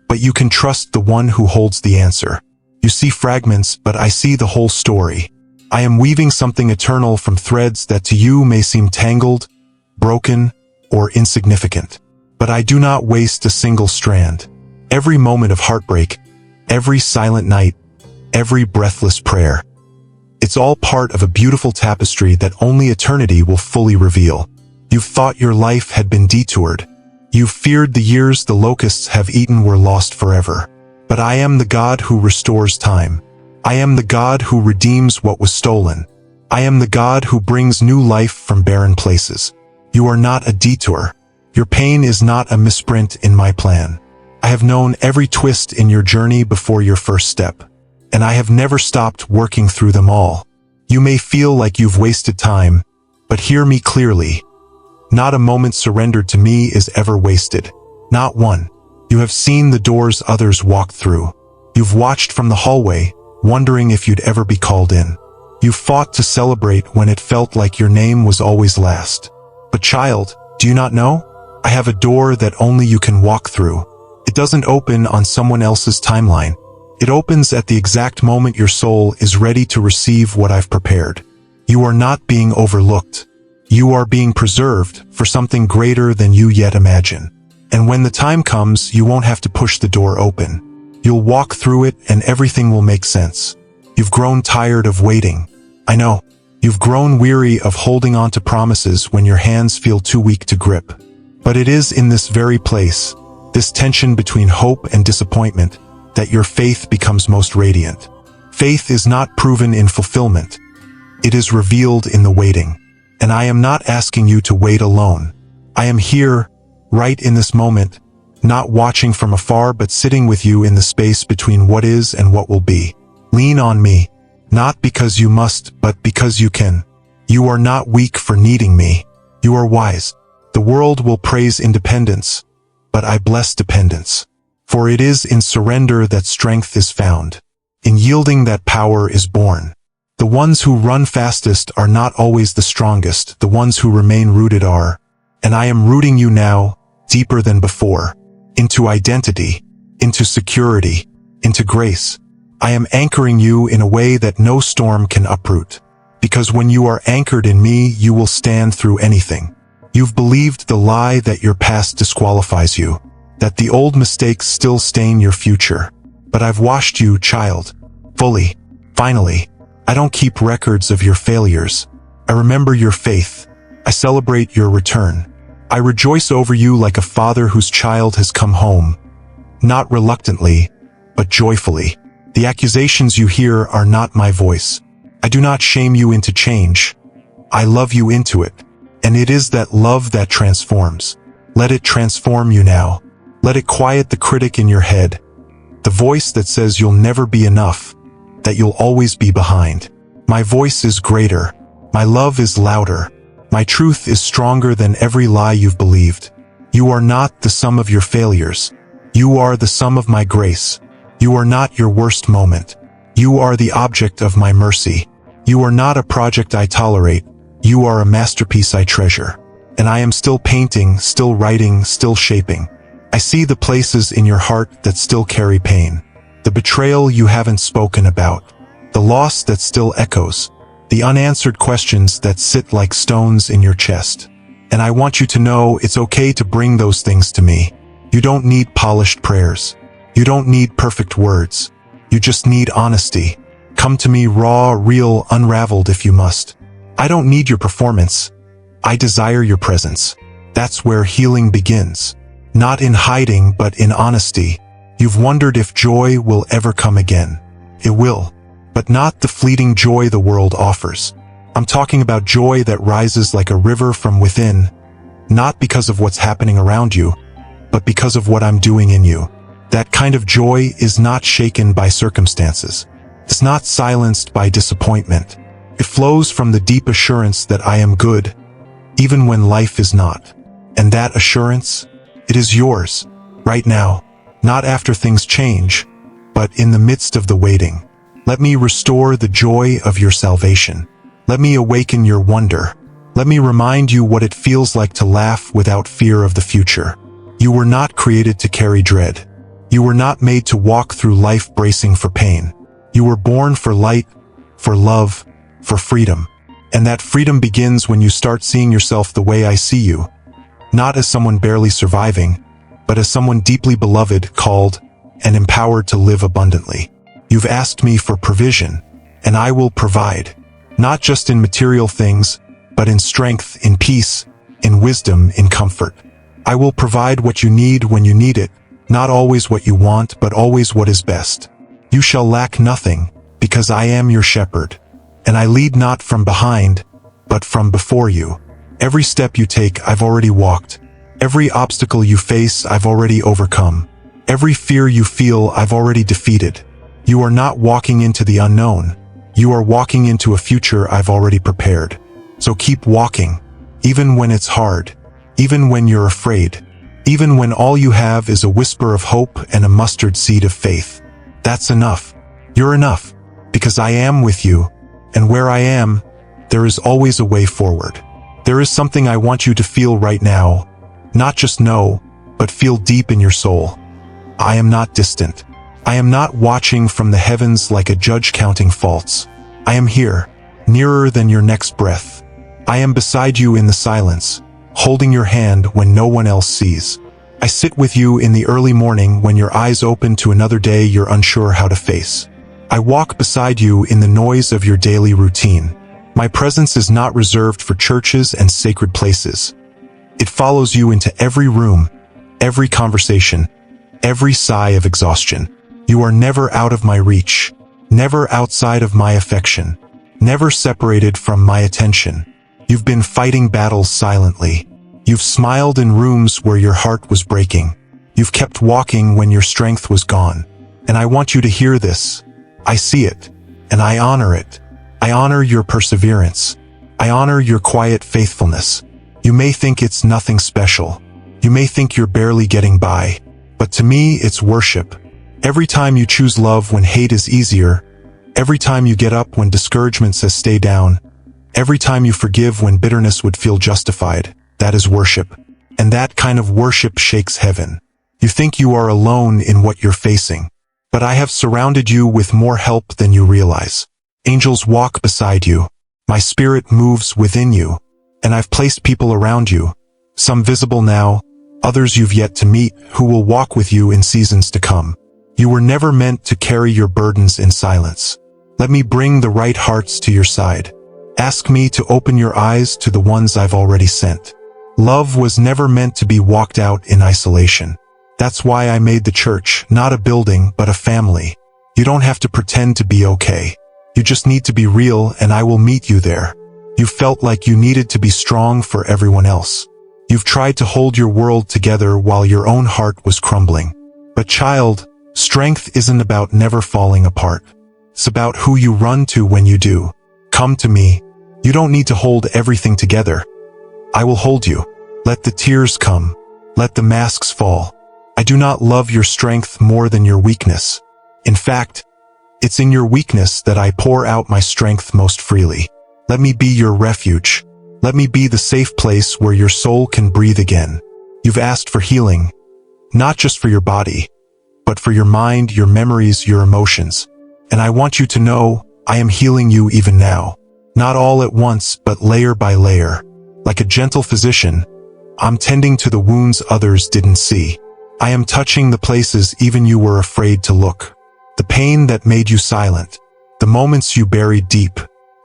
but you can trust the one who holds the answer. You see fragments, but I see the whole story. I am weaving something eternal from threads that to you may seem tangled, broken, or insignificant. But I do not waste a single strand. Every moment of heartbreak, every silent night, every breathless prayer. It's all part of a beautiful tapestry that only eternity will fully reveal. You've thought your life had been detoured. You feared the years the locusts have eaten were lost forever. But I am the God who restores time. I am the God who redeems what was stolen. I am the God who brings new life from barren places. You are not a detour. Your pain is not a misprint in my plan. I have known every twist in your journey before your first step, and I have never stopped working through them all. You may feel like you've wasted time, but hear me clearly. Not a moment surrendered to me is ever wasted. Not one. You have seen the doors others walked through. You've watched from the hallway, wondering if you'd ever be called in. You fought to celebrate when it felt like your name was always last. But child, do you not know? I have a door that only you can walk through. It doesn't open on someone else's timeline. It opens at the exact moment your soul is ready to receive what I've prepared. You are not being overlooked. You are being preserved for something greater than you yet imagine. And when the time comes, you won't have to push the door open. You'll walk through it and everything will make sense. You've grown tired of waiting. I know. You've grown weary of holding on to promises when your hands feel too weak to grip. But it is in this very place, this tension between hope and disappointment, that your faith becomes most radiant. Faith is not proven in fulfillment. It is revealed in the waiting. And I am not asking you to wait alone. I am here, right in this moment, not watching from afar but sitting with you in the space between what is and what will be. Lean on me, not because you must, but because you can. You are not weak for needing me. You are wise. The world will praise independence, but I bless dependence. For it is in surrender that strength is found. In yielding that power is born. The ones who run fastest are not always the strongest, the ones who remain rooted are. And I am rooting you now, deeper than before, into identity, into security, into grace. I am anchoring you in a way that no storm can uproot. Because when you are anchored in me, you will stand through anything. You've believed the lie that your past disqualifies you, that the old mistakes still stain your future. But I've washed you, child, fully, finally. I don't keep records of your failures. I remember your faith. I celebrate your return. I rejoice over you like a father whose child has come home. Not reluctantly, but joyfully. The accusations you hear are not my voice. I do not shame you into change. I love you into it. And it is that love that transforms. Let it transform you now. Let it quiet the critic in your head. The voice that says you'll never be enough. That you'll always be behind. My voice is greater. My love is louder. My truth is stronger than every lie you've believed. You are not the sum of your failures. You are the sum of my grace. You are not your worst moment. You are the object of my mercy. You are not a project I tolerate. You are a masterpiece I treasure. And I am still painting, still writing, still shaping. I see the places in your heart that still carry pain. The betrayal you haven't spoken about. The loss that still echoes. The unanswered questions that sit like stones in your chest. And I want you to know it's okay to bring those things to me. You don't need polished prayers. You don't need perfect words. You just need honesty. Come to me raw, real, unraveled if you must. I don't need your performance. I desire your presence. That's where healing begins. Not in hiding, but in honesty. You've wondered if joy will ever come again. It will. But not the fleeting joy the world offers. I'm talking about joy that rises like a river from within, not because of what's happening around you, but because of what I'm doing in you. That kind of joy is not shaken by circumstances. It's not silenced by disappointment. It flows from the deep assurance that I am good, even when life is not. And that assurance, it is yours, right now. Not after things change, but in the midst of the waiting. Let me restore the joy of your salvation. Let me awaken your wonder. Let me remind you what it feels like to laugh without fear of the future. You were not created to carry dread. You were not made to walk through life bracing for pain. You were born for light, for love, for freedom. And that freedom begins when you start seeing yourself the way I see you. Not as someone barely surviving, but as someone deeply beloved, called, and empowered to live abundantly. You've asked me for provision, and I will provide, not just in material things, but in strength, in peace, in wisdom, in comfort. I will provide what you need when you need it, not always what you want, but always what is best. You shall lack nothing, because I am your shepherd, and I lead not from behind, but from before you. Every step you take, I've already walked. Every obstacle you face, I've already overcome. Every fear you feel, I've already defeated. You are not walking into the unknown. You are walking into a future I've already prepared. So keep walking, even when it's hard, even when you're afraid, even when all you have is a whisper of hope and a mustard seed of faith. That's enough. You're enough, because I am with you, and where I am, there is always a way forward. There is something I want you to feel right now, not just know, but feel deep in your soul. I am not distant. I am not watching from the heavens like a judge counting faults. I am here, nearer than your next breath. I am beside you in the silence, holding your hand when no one else sees. I sit with you in the early morning when your eyes open to another day you're unsure how to face. I walk beside you in the noise of your daily routine. My presence is not reserved for churches and sacred places. It follows you into every room, every conversation, every sigh of exhaustion. You are never out of my reach, never outside of my affection, never separated from my attention. You've been fighting battles silently. You've smiled in rooms where your heart was breaking. You've kept walking when your strength was gone. And I want you to hear this. I see it, and I honor it. I honor your perseverance. I honor your quiet faithfulness. You may think it's nothing special. You may think you're barely getting by. But to me, it's worship. Every time you choose love when hate is easier, every time you get up when discouragement says stay down, every time you forgive when bitterness would feel justified, that is worship. And that kind of worship shakes heaven. You think you are alone in what you're facing, but I have surrounded you with more help than you realize. Angels walk beside you. My spirit moves within you, and I've placed people around you, some visible now, others you've yet to meet, who will walk with you in seasons to come. You were never meant to carry your burdens in silence. Let me bring the right hearts to your side. Ask me to open your eyes to the ones I've already sent. Love was never meant to be walked out in isolation. That's why I made the church, not a building, but a family. You don't have to pretend to be okay. You just need to be real, and I will meet you there. You felt like you needed to be strong for everyone else. You've tried to hold your world together while your own heart was crumbling. But child, strength isn't about never falling apart. It's about who you run to when you do. Come to me. You don't need to hold everything together. I will hold you. Let the tears come. Let the masks fall. I do not love your strength more than your weakness. In fact, it's in your weakness that I pour out my strength most freely. Let me be your refuge. Let me be the safe place where your soul can breathe again. You've asked for healing, not just for your body, but for your mind, your memories, your emotions. And I want you to know, I am healing you even now. Not all at once, but layer by layer. Like a gentle physician, I'm tending to the wounds others didn't see. I am touching the places even you were afraid to look. The pain that made you silent. The moments you buried deep.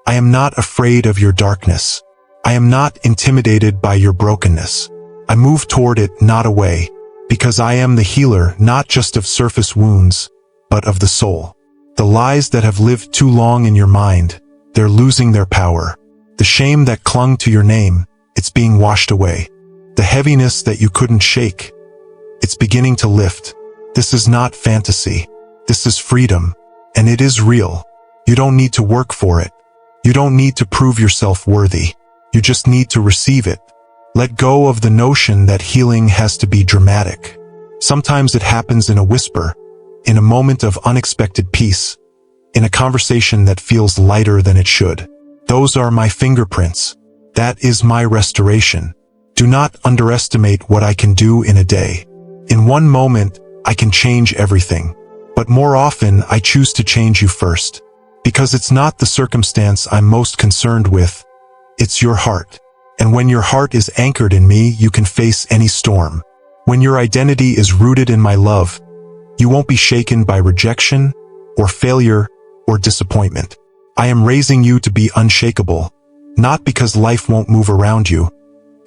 I am not afraid of your darkness. I am not intimidated by your brokenness. I move toward it, not away, because I am the healer not just of surface wounds, but of the soul. The lies that have lived too long in your mind, they're losing their power. The shame that clung to your name, it's being washed away. The heaviness that you couldn't shake, it's beginning to lift. This is not fantasy. This is freedom, and it is real. You don't need to work for it. You don't need to prove yourself worthy. You just need to receive it. Let go of the notion that healing has to be dramatic. Sometimes it happens in a whisper, in a moment of unexpected peace, in a conversation that feels lighter than it should. Those are my fingerprints. That is my restoration. Do not underestimate what I can do in a day. In one moment, I can change everything. But more often, I choose to change you first. Because it's not the circumstance I'm most concerned with. It's your heart. And when your heart is anchored in me, you can face any storm. When your identity is rooted in my love, you won't be shaken by rejection, or failure, or disappointment. I am raising you to be unshakable, not because life won't move around you,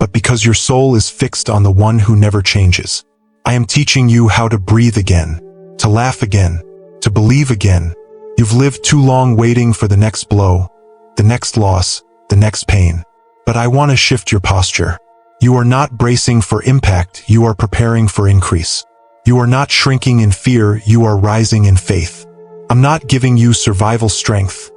but because your soul is fixed on the one who never changes. I am teaching you how to breathe again, to laugh again, to believe again. You've lived too long waiting for the next blow, the next loss, the next pain. But I want to shift your posture. You are not bracing for impact, you are preparing for increase. You are not shrinking in fear, you are rising in faith. I'm not giving you survival strength.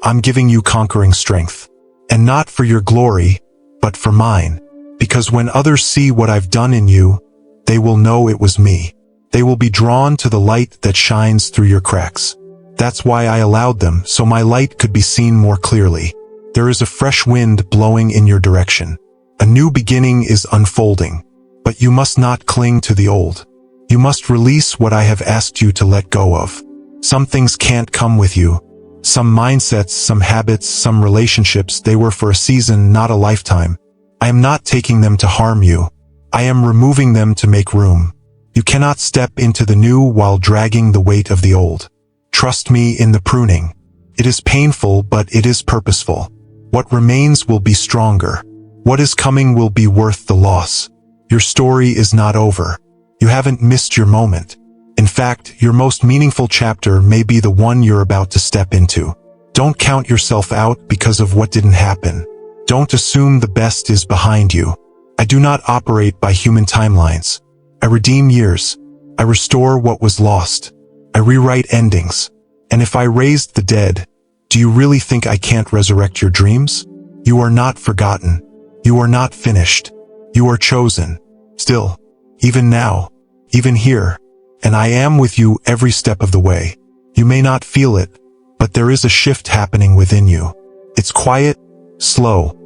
I'm giving you conquering strength. And not for your glory, but for mine. Because when others see what I've done in you, they will know it was me. They will be drawn to the light that shines through your cracks. That's why I allowed them, so my light could be seen more clearly. There is a fresh wind blowing in your direction. A new beginning is unfolding. But you must not cling to the old. You must release what I have asked you to let go of. Some things can't come with you. Some mindsets, some habits, some relationships, they were for a season, not a lifetime. I am not taking them to harm you. I am removing them to make room. You cannot step into the new while dragging the weight of the old. Trust me in the pruning. It is painful, but it is purposeful. What remains will be stronger. What is coming will be worth the loss. Your story is not over. You haven't missed your moment. In fact, your most meaningful chapter may be the one you're about to step into. Don't count yourself out because of what didn't happen. Don't assume the best is behind you. I do not operate by human timelines. I redeem years. I restore what was lost. I rewrite endings. And if I raised the dead, do you really think I can't resurrect your dreams? You are not forgotten. You are not finished. You are chosen. Still, even now, even here, and I am with you every step of the way. You may not feel it, but there is a shift happening within you. It's quiet, slow,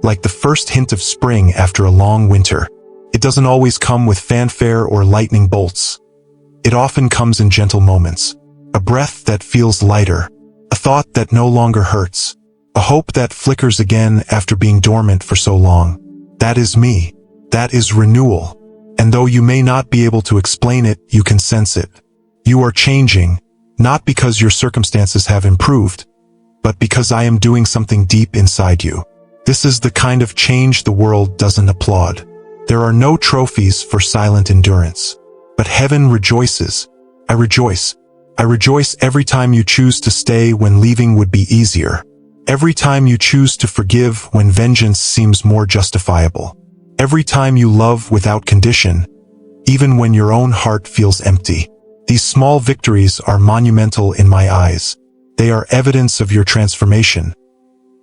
like the first hint of spring after a long winter. It doesn't always come with fanfare or lightning bolts. It often comes in gentle moments. A breath that feels lighter. A thought that no longer hurts. A hope that flickers again after being dormant for so long. That is me. That is renewal. And though you may not be able to explain it, you can sense it. You are changing, not because your circumstances have improved, but because I am doing something deep inside you. This is the kind of change the world doesn't applaud. There are no trophies for silent endurance. But heaven rejoices. I rejoice. I rejoice every time you choose to stay when leaving would be easier. Every time you choose to forgive when vengeance seems more justifiable. Every time you love without condition, even when your own heart feels empty. These small victories are monumental in my eyes. They are evidence of your transformation.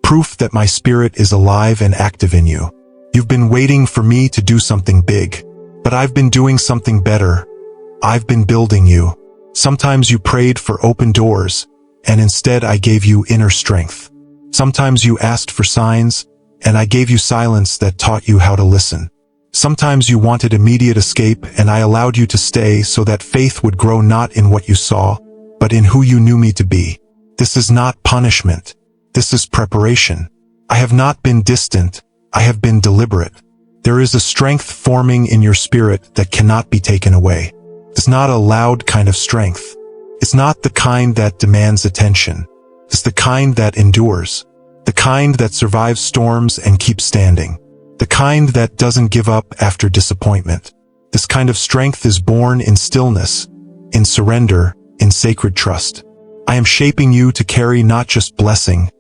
Proof that my spirit is alive and active in you. You've been waiting for me to do something big, but I've been doing something better. I've been building you. Sometimes you prayed for open doors, and instead I gave you inner strength. Sometimes you asked for signs, and I gave you silence that taught you how to listen. Sometimes you wanted immediate escape, and I allowed you to stay so that faith would grow not in what you saw, but in who you knew me to be. This is not punishment. This is preparation. I have not been distant. I have been deliberate. There is a strength forming in your spirit that cannot be taken away. It's not a loud kind of strength. It's not the kind that demands attention. It's the kind that endures. The kind that survives storms and keeps standing. The kind that doesn't give up after disappointment. This kind of strength is born in stillness, in surrender, in sacred trust. I am shaping you to carry not just blessing,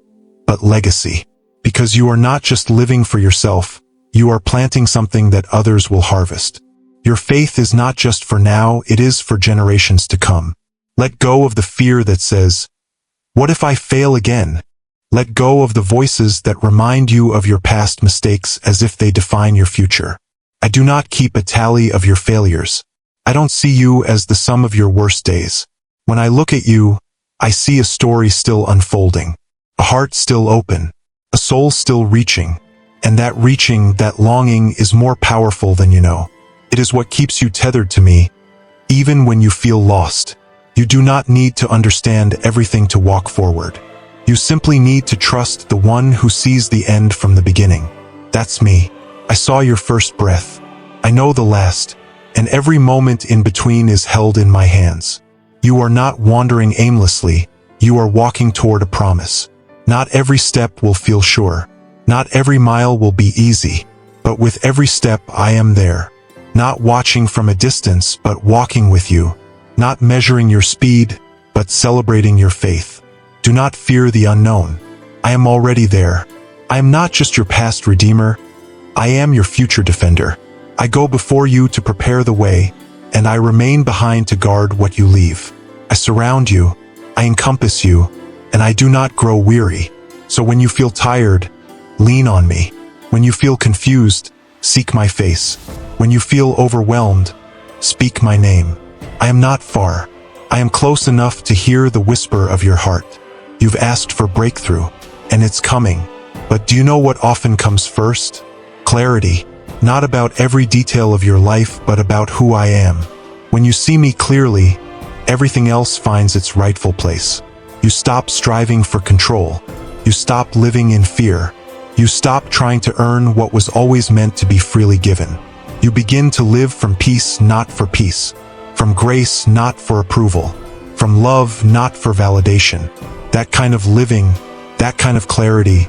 but legacy. Because you are not just living for yourself, you are planting something that others will harvest. Your faith is not just for now, it is for generations to come. Let go of the fear that says, "What if I fail again?" Let go of the voices that remind you of your past mistakes as if they define your future. I do not keep a tally of your failures. I don't see you as the sum of your worst days. When I look at you, I see a story still unfolding, a heart still open, a soul still reaching, and that reaching, that longing is more powerful than you know. It is what keeps you tethered to me, even when you feel lost. You do not need to understand everything to walk forward. You simply need to trust the one who sees the end from the beginning. That's me. I saw your first breath. I know the last, and every moment in between is held in my hands. You are not wandering aimlessly. You are walking toward a promise. Not every step will feel sure. Not every mile will be easy. But with every step I am there. Not watching from a distance, but walking with you. Not measuring your speed, but celebrating your faith. Do not fear the unknown. I am already there. I am not just your past redeemer. I am your future defender. I go before you to prepare the way, and I remain behind to guard what you leave. I surround you, I encompass you, and I do not grow weary. So when you feel tired, lean on me. When you feel confused, seek my face. When you feel overwhelmed, speak my name. I am not far. I am close enough to hear the whisper of your heart. You've asked for breakthrough, and it's coming. But do you know what often comes first? Clarity. Not about every detail of your life, but about who I am. When you see me clearly, everything else finds its rightful place. You stop striving for control. You stop living in fear. You stop trying to earn what was always meant to be freely given. You begin to live from peace, not for peace. From grace, not for approval. From love, not for validation. That kind of living, that kind of clarity,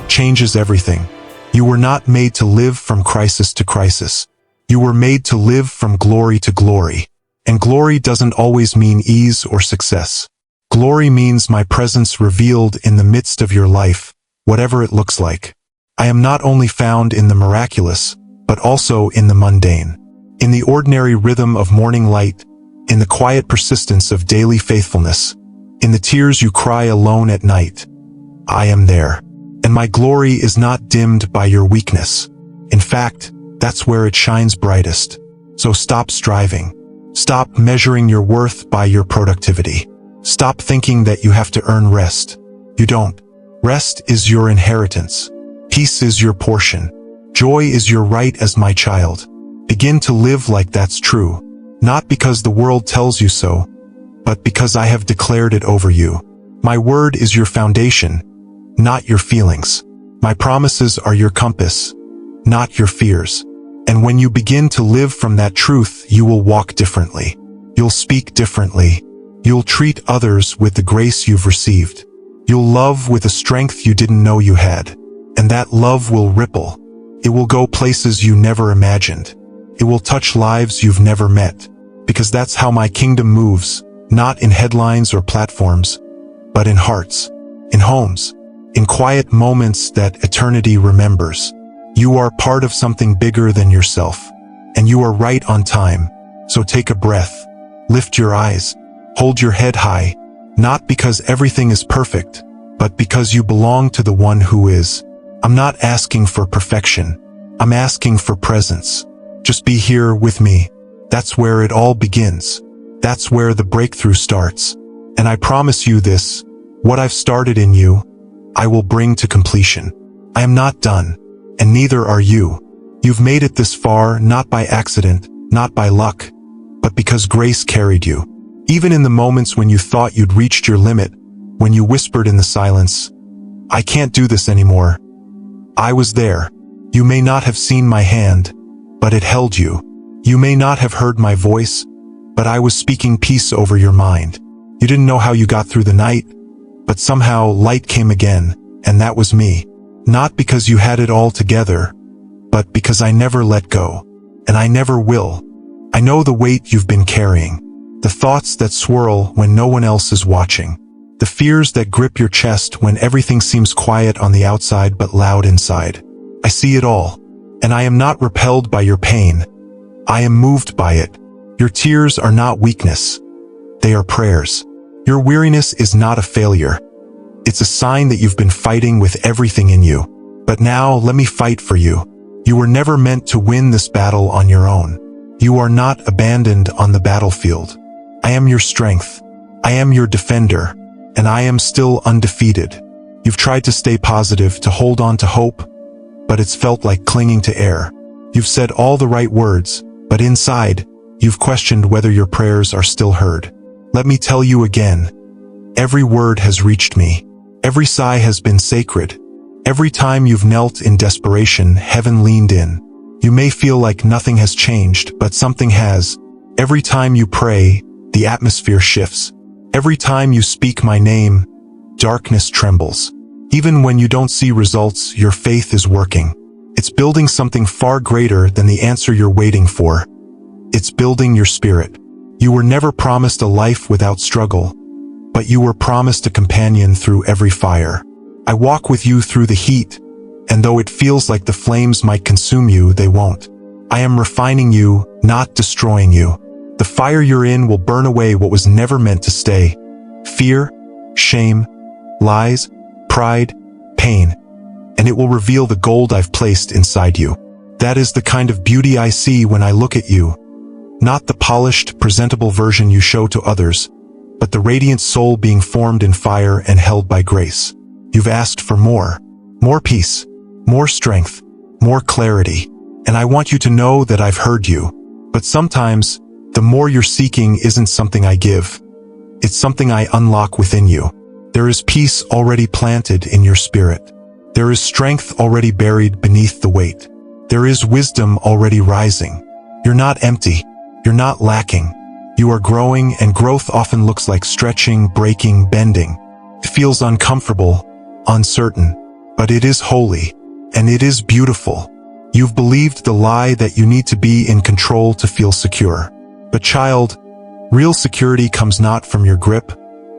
changes everything. You were not made to live from crisis to crisis. You were made to live from glory to glory. And glory doesn't always mean ease or success. Glory means my presence revealed in the midst of your life, whatever it looks like. I am not only found in the miraculous, but also in the mundane. In the ordinary rhythm of morning light, in the quiet persistence of daily faithfulness, in the tears you cry alone at night. I am there. And my glory is not dimmed by your weakness. In fact, that's where it shines brightest. So stop striving. Stop measuring your worth by your productivity. Stop thinking that you have to earn rest. You don't. Rest is your inheritance. Peace is your portion. Joy is your right as my child. Begin to live like that's true. Not because the world tells you so, but because I have declared it over you. My word is your foundation, not your feelings. My promises are your compass, not your fears. And when you begin to live from that truth, you will walk differently. You'll speak differently. You'll treat others with the grace you've received. You'll love with a strength you didn't know you had. And that love will ripple. It will go places you never imagined. It will touch lives you've never met. Because that's how my kingdom moves, not in headlines or platforms, but in hearts, in homes, in quiet moments that eternity remembers. You are part of something bigger than yourself, and you are right on time. So take a breath, lift your eyes, hold your head high, not because everything is perfect, but because you belong to the one who is. I'm not asking for perfection. I'm asking for presence. Just be here with me. That's where it all begins. That's where the breakthrough starts. And I promise you this, what I've started in you, I will bring to completion. I am not done, and neither are you. You've made it this far not by accident, not by luck, but because grace carried you. Even in the moments when you thought you'd reached your limit, when you whispered in the silence, I can't do this anymore. I was there. You may not have seen my hand, but it held you. You may not have heard my voice, but I was speaking peace over your mind. You didn't know how you got through the night, but somehow light came again, and that was me. Not because you had it all together, but because I never let go, and I never will. I know the weight you've been carrying, the thoughts that swirl when no one else is watching, the fears that grip your chest when everything seems quiet on the outside but loud inside. I see it all, and I am not repelled by your pain. I am moved by it. Your tears are not weakness. They are prayers. Your weariness is not a failure. It's a sign that you've been fighting with everything in you. But now let me fight for you. You were never meant to win this battle on your own. You are not abandoned on the battlefield. I am your strength. I am your defender. And I am still undefeated. You've tried to stay positive, to hold on to hope, but it's felt like clinging to air. You've said all the right words, but inside, you've questioned whether your prayers are still heard. Let me tell you again, every word has reached me. Every sigh has been sacred. Every time you've knelt in desperation, heaven leaned in. You may feel like nothing has changed, but something has. Every time you pray, the atmosphere shifts. Every time you speak my name, darkness trembles. Even when you don't see results, your faith is working. It's It's building something far greater than the answer you're waiting for. It's building your spirit. You were never promised a life without struggle, but you were promised a companion through every fire. I walk with you through the heat, and though it feels like the flames might consume you, they won't. I am refining you, not destroying you. The fire you're in will burn away what was never meant to stay. Fear, shame, lies, pride, pain, and it will reveal the gold I've placed inside you. That is the kind of beauty I see when I look at you. Not the polished, presentable version you show to others, but the radiant soul being formed in fire and held by grace. You've asked for more. More peace, more strength, more clarity. And I want you to know that I've heard you. But sometimes, the more you're seeking isn't something I give. It's something I unlock within you. There is peace already planted in your spirit. There is strength already buried beneath the weight. There is wisdom already rising. You're not empty. You're not lacking. You are growing, and growth often looks like stretching, breaking, bending. It feels uncomfortable, uncertain, but it is holy, and it is beautiful. You've believed the lie that you need to be in control to feel secure. But child, real security comes not from your grip,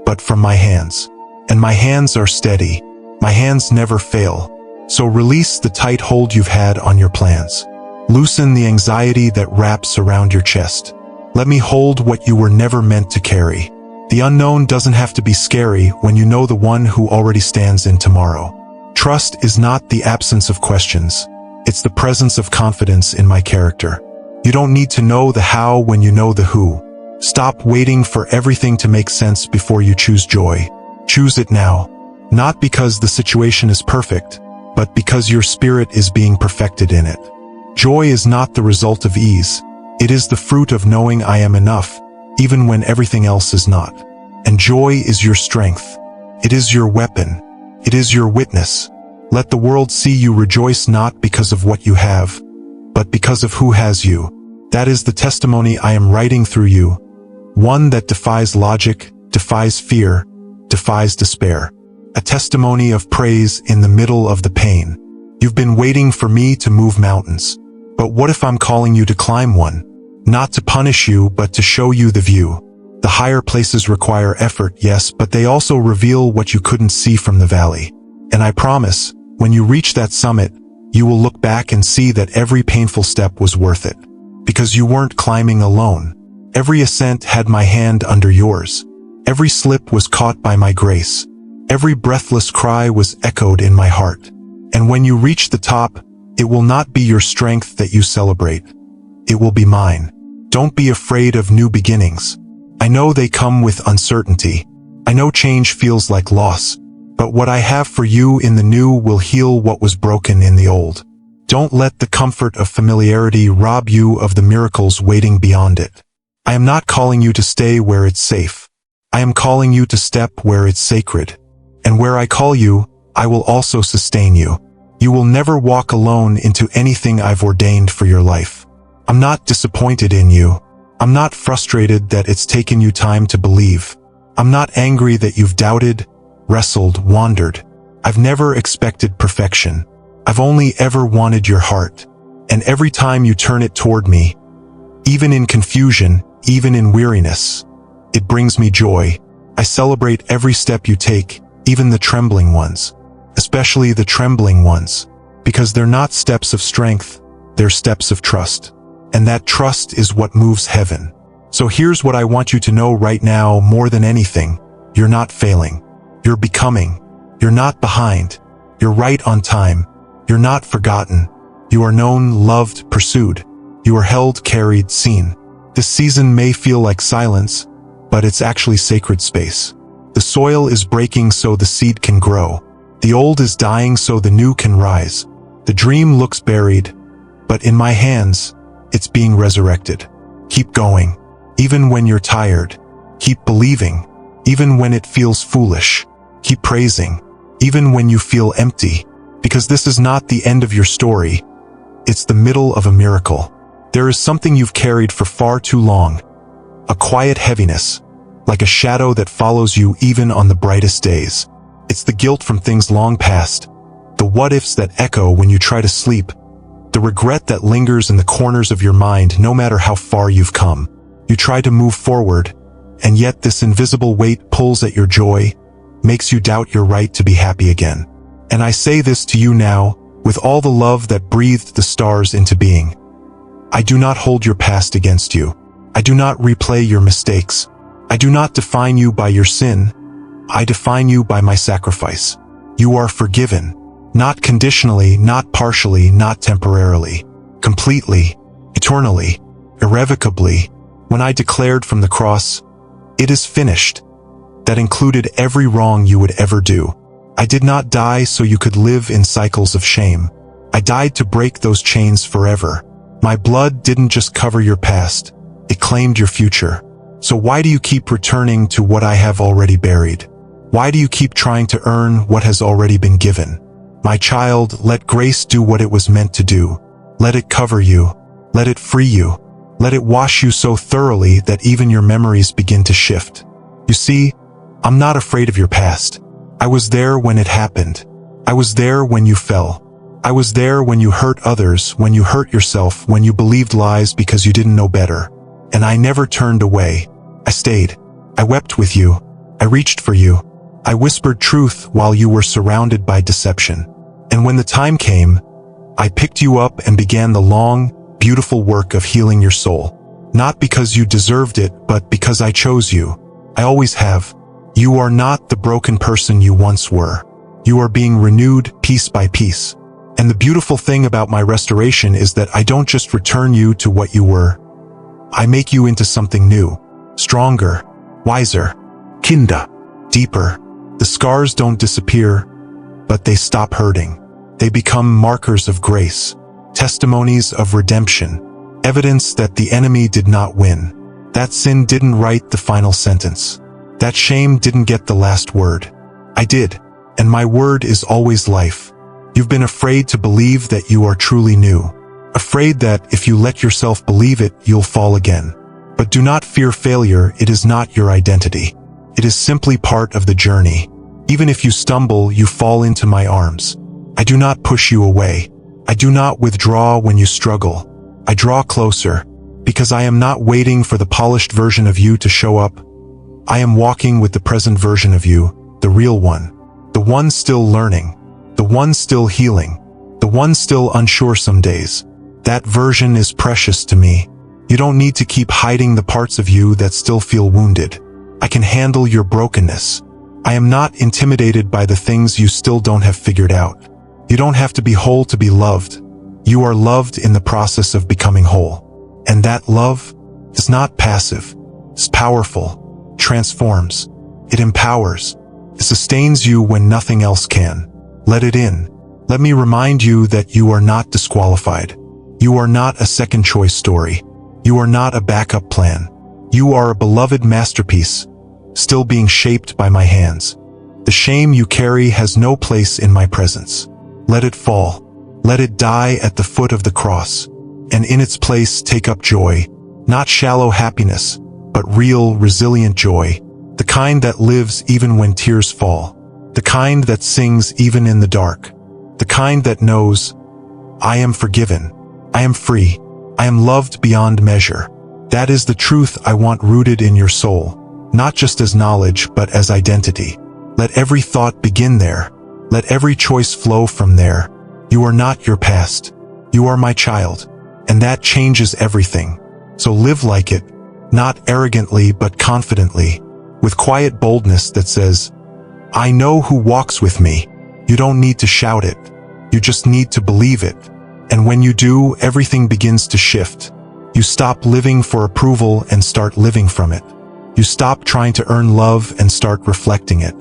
but from my hands. And my hands are steady. My hands never fail. So release the tight hold you've had on your plans. Loosen the anxiety that wraps around your chest. Let me hold what you were never meant to carry. The unknown doesn't have to be scary when you know the one who already stands in tomorrow. Trust is not the absence of questions. It's the presence of confidence in my character. You don't need to know the how when you know the who. Stop waiting for everything to make sense before you choose joy. Choose it now. Not because the situation is perfect, but because your spirit is being perfected in it. Joy is not the result of ease. It is the fruit of knowing I am enough, even when everything else is not. And joy is your strength. It is your weapon. It is your witness. Let the world see you rejoice not because of what you have, but because of who has you. That is the testimony I am writing through you. One that defies logic, defies fear, defies despair. A testimony of praise in the middle of the pain. You've been waiting for me to move mountains. But what if I'm calling you to climb one? Not to punish you, but to show you the view. The higher places require effort, yes, but they also reveal what you couldn't see from the valley. And I promise, when you reach that summit, you will look back and see that every painful step was worth it. Because you weren't climbing alone. Every ascent had my hand under yours. Every slip was caught by my grace. Every breathless cry was echoed in my heart. And when you reach the top, it will not be your strength that you celebrate. It will be mine. Don't be afraid of new beginnings. I know they come with uncertainty. I know change feels like loss. But what I have for you in the new will heal what was broken in the old. Don't let the comfort of familiarity rob you of the miracles waiting beyond it. I am not calling you to stay where it's safe. I am calling you to step where it's sacred. And where I call you, I will also sustain you. You will never walk alone into anything I've ordained for your life. I'm not disappointed in you. I'm not frustrated that it's taken you time to believe. I'm not angry that you've doubted, wrestled, wandered. I've never expected perfection. I've only ever wanted your heart. And every time you turn it toward me, even in confusion, even in weariness, it brings me joy. I celebrate every step you take, even the trembling ones. Especially the trembling ones, because they're not steps of strength, they're steps of trust. And that trust is what moves heaven. So here's what I want you to know right now more than anything. You're not failing. You're becoming. You're not behind. You're right on time. You're not forgotten. You are known, loved, pursued. You are held, carried, seen. This season may feel like silence, but it's actually sacred space. The soil is breaking so the seed can grow. The old is dying so the new can rise. The dream looks buried, but in my hands, it's being resurrected. Keep going, even when you're tired. Keep believing, even when it feels foolish. Keep praising, even when you feel empty, because this is not the end of your story. It's the middle of a miracle. There is something you've carried for far too long, a quiet heaviness, like a shadow that follows you even on the brightest days. It's the guilt from things long past, the what-ifs that echo when you try to sleep, the regret that lingers in the corners of your mind no matter how far you've come. You try to move forward, and yet this invisible weight pulls at your joy, makes you doubt your right to be happy again. And I say this to you now, with all the love that breathed the stars into being. I do not hold your past against you. I do not replay your mistakes. I do not define you by your sin. I define you by my sacrifice. You are forgiven, not conditionally, not partially, not temporarily, completely, eternally, irrevocably. When I declared from the cross, "It is finished," that included every wrong you would ever do. I did not die so you could live in cycles of shame. I died to break those chains forever. My blood didn't just cover your past, it claimed your future. So why do you keep returning to what I have already buried? Why do you keep trying to earn what has already been given? My child, let grace do what it was meant to do. Let it cover you. Let it free you. Let it wash you so thoroughly that even your memories begin to shift. You see, I'm not afraid of your past. I was there when it happened. I was there when you fell. I was there when you hurt others, when you hurt yourself, when you believed lies because you didn't know better. And I never turned away. I stayed. I wept with you. I reached for you. I whispered truth while you were surrounded by deception. And when the time came, I picked you up and began the long, beautiful work of healing your soul. Not because you deserved it, but because I chose you. I always have. You are not the broken person you once were. You are being renewed piece by piece. And the beautiful thing about my restoration is that I don't just return you to what you were. I make you into something new, stronger, wiser, kinder, deeper. The scars don't disappear, but they stop hurting. They become markers of grace, testimonies of redemption, evidence that the enemy did not win. That sin didn't write the final sentence. That shame didn't get the last word. I did, and my word is always life. You've been afraid to believe that you are truly new. Afraid that if you let yourself believe it, you'll fall again. But do not fear failure, it is not your identity. It is simply part of the journey. Even if you stumble, you fall into my arms. I do not push you away. I do not withdraw when you struggle. I draw closer, because I am not waiting for the polished version of you to show up. I am walking with the present version of you, the real one. The one still learning. The one still healing. The one still unsure some days. That version is precious to me. You don't need to keep hiding the parts of you that still feel wounded. I can handle your brokenness. I am not intimidated by the things you still don't have figured out. You don't have to be whole to be loved. You are loved in the process of becoming whole. And that love is not passive. It's powerful, transforms, it empowers, it sustains you when nothing else can. Let it in. Let me remind you that you are not disqualified. You are not a second choice story. You are not a backup plan. You are a beloved masterpiece, still being shaped by my hands. The shame you carry has no place in my presence. Let it fall. Let it die at the foot of the cross. And in its place take up joy, not shallow happiness, but real, resilient joy. The kind that lives even when tears fall. The kind that sings even in the dark. The kind that knows, I am forgiven. I am free. I am loved beyond measure. That is the truth I want rooted in your soul, not just as knowledge, but as identity. Let every thought begin there. Let every choice flow from there. You are not your past. You are my child. And that changes everything. So live like it, not arrogantly but confidently, with quiet boldness that says, I know who walks with me. You don't need to shout it. You just need to believe it. And when you do, everything begins to shift. You stop living for approval and start living from it. You stop trying to earn love and start reflecting it.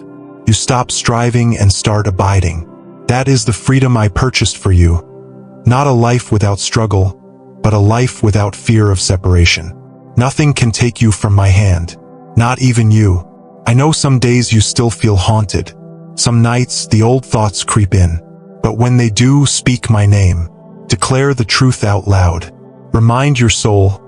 You stop striving and start abiding. That is the freedom I purchased for you. Not a life without struggle, but a life without fear of separation. Nothing can take you from my hand. Not even you. I know some days you still feel haunted. Some nights the old thoughts creep in. But when they do, speak my name. Declare the truth out loud. Remind your soul,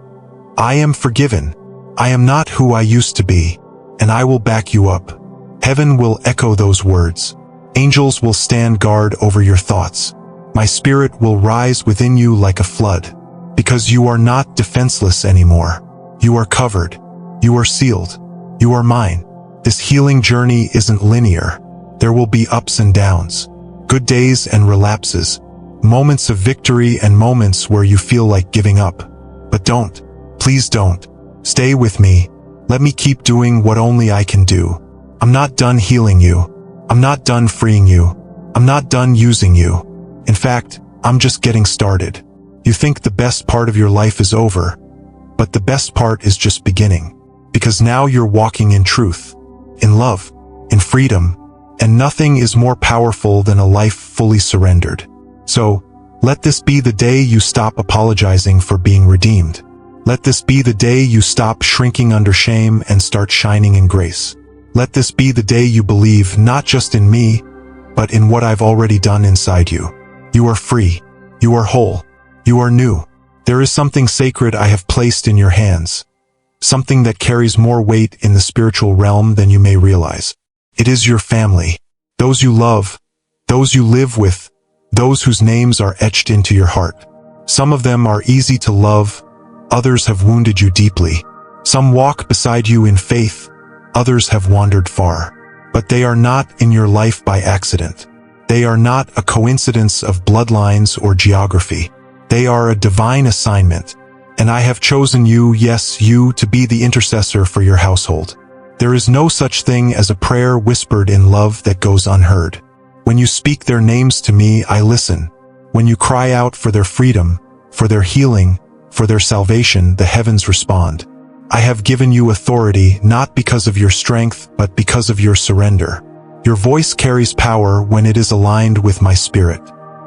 I am forgiven. I am not who I used to be, and I will back you up. Heaven will echo those words. Angels will stand guard over your thoughts. My spirit will rise within you like a flood, because you are not defenseless anymore. You are covered. You are sealed. You are mine. This healing journey isn't linear. There will be ups and downs, good days and relapses, moments of victory and moments where you feel like giving up. But don't. Please don't. Stay with me. Let me keep doing what only I can do. I'm not done healing you. I'm not done freeing you. I'm not done using you. In fact, I'm just getting started. You think the best part of your life is over, but the best part is just beginning. Because now you're walking in truth, in love, in freedom, and nothing is more powerful than a life fully surrendered. So, let this be the day you stop apologizing for being redeemed. Let this be the day you stop shrinking under shame and start shining in grace. Let this be the day you believe not just in me, but in what I've already done inside you. You are free. You are whole. You are new. There is something sacred I have placed in your hands. Something that carries more weight in the spiritual realm than you may realize. It is your family. Those you love. Those you live with. Those whose names are etched into your heart. Some of them are easy to love. Others have wounded you deeply. Some walk beside you in faith. Others have wandered far. But they are not in your life by accident. They are not a coincidence of bloodlines or geography. They are a divine assignment. And I have chosen you, yes, you, to be the intercessor for your household. There is no such thing as a prayer whispered in love that goes unheard. When you speak their names to me, I listen. When you cry out for their freedom, for their healing, for their salvation, the heavens respond. I have given you authority not because of your strength, but because of your surrender. Your voice carries power when it is aligned with my spirit.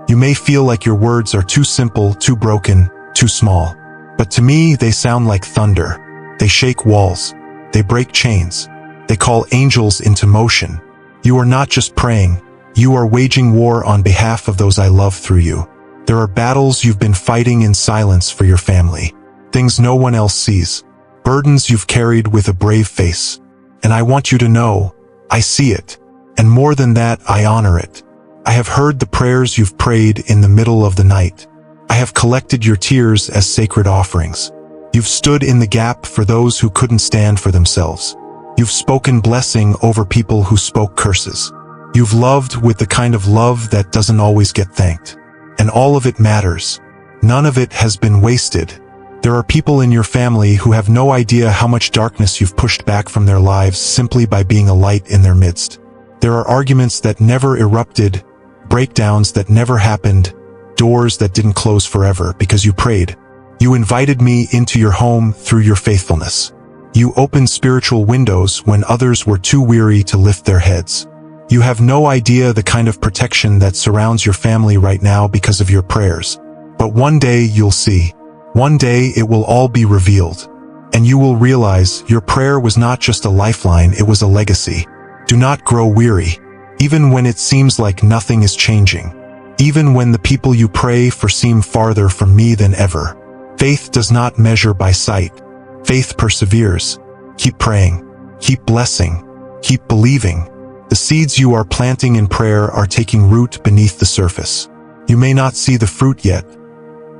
You may feel like your words are too simple, too broken, too small. But to me, they sound like thunder. They shake walls. They break chains. They call angels into motion. You are not just praying. You are waging war on behalf of those I love through you. There are battles you've been fighting in silence for your family. Things no one else sees. Burdens you've carried with a brave face. And I want you to know, I see it. And more than that, I honor it. I have heard the prayers you've prayed in the middle of the night. I have collected your tears as sacred offerings. You've stood in the gap for those who couldn't stand for themselves. You've spoken blessing over people who spoke curses. You've loved with the kind of love that doesn't always get thanked. And all of it matters. None of it has been wasted. There are people in your family who have no idea how much darkness you've pushed back from their lives simply by being a light in their midst. There are arguments that never erupted, breakdowns that never happened, doors that didn't close forever because you prayed. You invited me into your home through your faithfulness. You opened spiritual windows when others were too weary to lift their heads. You have no idea the kind of protection that surrounds your family right now because of your prayers. But one day you'll see. One day it will all be revealed. And you will realize your prayer was not just a lifeline, it was a legacy. Do not grow weary, even when it seems like nothing is changing. Even when the people you pray for seem farther from me than ever. Faith does not measure by sight. Faith perseveres. Keep praying. Keep blessing. Keep believing. The seeds you are planting in prayer are taking root beneath the surface. You may not see the fruit yet,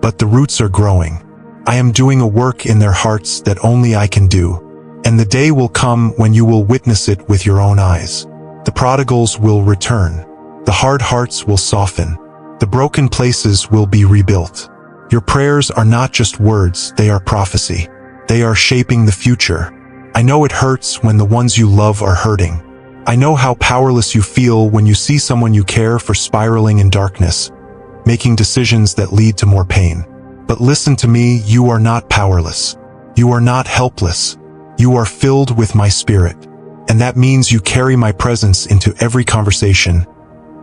but the roots are growing. I am doing a work in their hearts that only I can do. And the day will come when you will witness it with your own eyes. The prodigals will return. The hard hearts will soften. The broken places will be rebuilt. Your prayers are not just words, they are prophecy. They are shaping the future. I know it hurts when the ones you love are hurting. I know how powerless you feel when you see someone you care for spiraling in darkness, making decisions that lead to more pain. But listen to me, you are not powerless. You are not helpless. You are filled with my spirit. And that means you carry my presence into every conversation,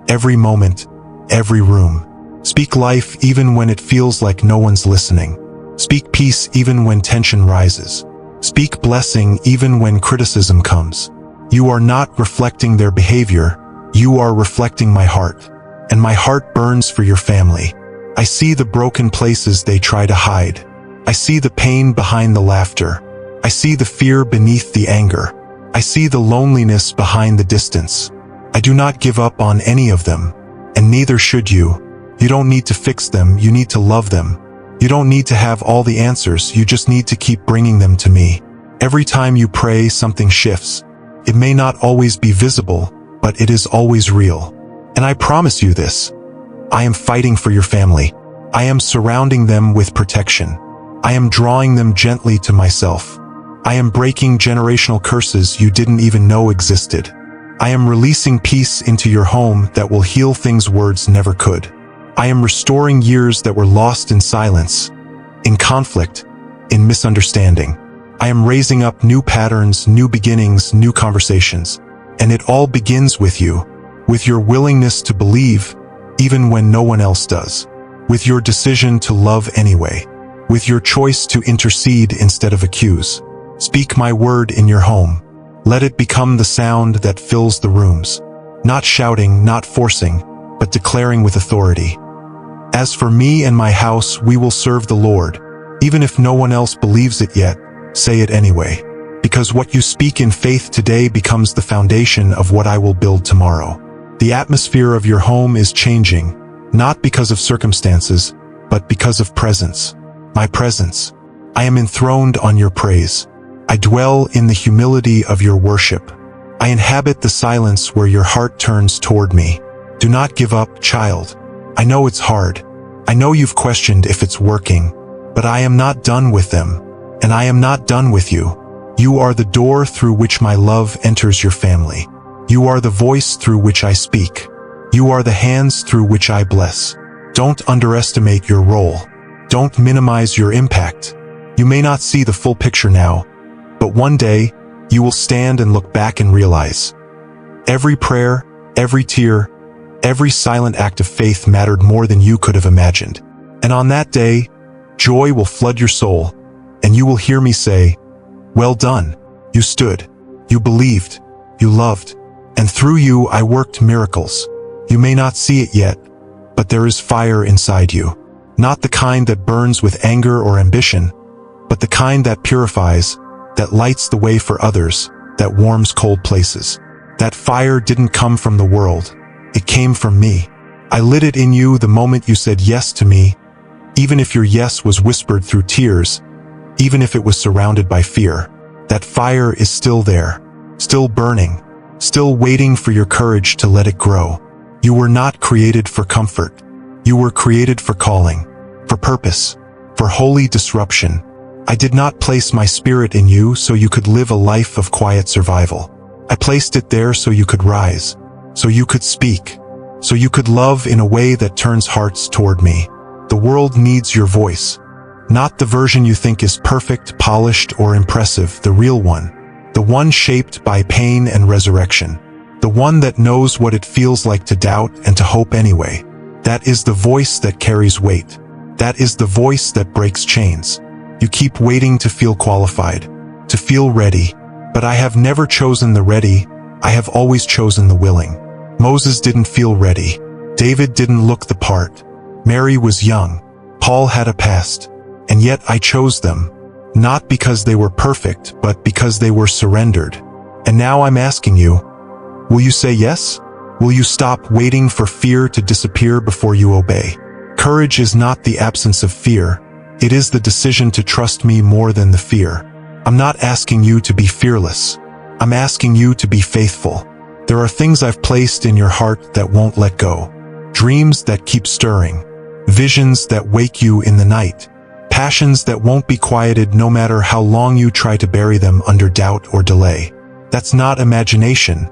every moment, every room. Speak life even when it feels like no one's listening. Speak peace even when tension rises. Speak blessing even when criticism comes. You are not reflecting their behavior. You are reflecting my heart. And my heart burns for your family. I see the broken places they try to hide. I see the pain behind the laughter. I see the fear beneath the anger. I see the loneliness behind the distance. I do not give up on any of them, and neither should you. You don't need to fix them, you need to love them. You don't need to have all the answers, you just need to keep bringing them to me. Every time you pray, something shifts. It may not always be visible, but it is always real. And I promise you this. I am fighting for your family. I am surrounding them with protection. I am drawing them gently to myself. I am breaking generational curses you didn't even know existed. I am releasing peace into your home that will heal things words never could. I am restoring years that were lost in silence, in conflict, in misunderstanding. I am raising up new patterns, new beginnings, new conversations. And it all begins with you, with your willingness to believe, even when no one else does, with your decision to love anyway, with your choice to intercede instead of accuse. Speak my word in your home. Let it become the sound that fills the rooms. Not shouting, not forcing, but declaring with authority. As for me and my house, we will serve the Lord. Even if no one else believes it yet, say it anyway. Because what you speak in faith today becomes the foundation of what I will build tomorrow. The atmosphere of your home is changing, not because of circumstances, but because of presence. My presence. I am enthroned on your praise. I dwell in the humility of your worship. I inhabit the silence where your heart turns toward me. Do not give up, child. I know it's hard. I know you've questioned if it's working, but I am not done with them, and I am not done with you. You are the door through which my love enters your family. You are the voice through which I speak. You are the hands through which I bless. Don't underestimate your role. Don't minimize your impact. You may not see the full picture now, but one day, you will stand and look back and realize every prayer, every tear, every silent act of faith mattered more than you could have imagined. And on that day, joy will flood your soul, and you will hear me say, well done. You stood, you believed, you loved, and through you I worked miracles. You may not see it yet, but there is fire inside you. Not the kind that burns with anger or ambition, but the kind that purifies, that lights the way for others, that warms cold places. That fire didn't come from the world. It came from me. I lit it in you the moment you said yes to me, even if your yes was whispered through tears, even if it was surrounded by fear. That fire is still there, still burning, still waiting for your courage to let it grow. You were not created for comfort. You were created for calling, for purpose, for holy disruption. I did not place my spirit in you so you could live a life of quiet survival. I placed it there so you could rise, so you could speak, so you could love in a way that turns hearts toward me. The world needs your voice. Not the version you think is perfect, polished, or impressive, the real one. The one shaped by pain and resurrection. The one that knows what it feels like to doubt and to hope anyway. That is the voice that carries weight. That is the voice that breaks chains. You keep waiting to feel qualified, to feel ready. But I have never chosen the ready, I have always chosen the willing. Moses didn't feel ready. David didn't look the part. Mary was young. Paul had a past. And yet I chose them. Not because they were perfect, but because they were surrendered. And now I'm asking you, will you say yes? Will you stop waiting for fear to disappear before you obey? Courage is not the absence of fear. It is the decision to trust me more than the fear. I'm not asking you to be fearless. I'm asking you to be faithful. There are things I've placed in your heart that won't let go. Dreams that keep stirring. Visions that wake you in the night. Passions that won't be quieted no matter how long you try to bury them under doubt or delay. That's not imagination.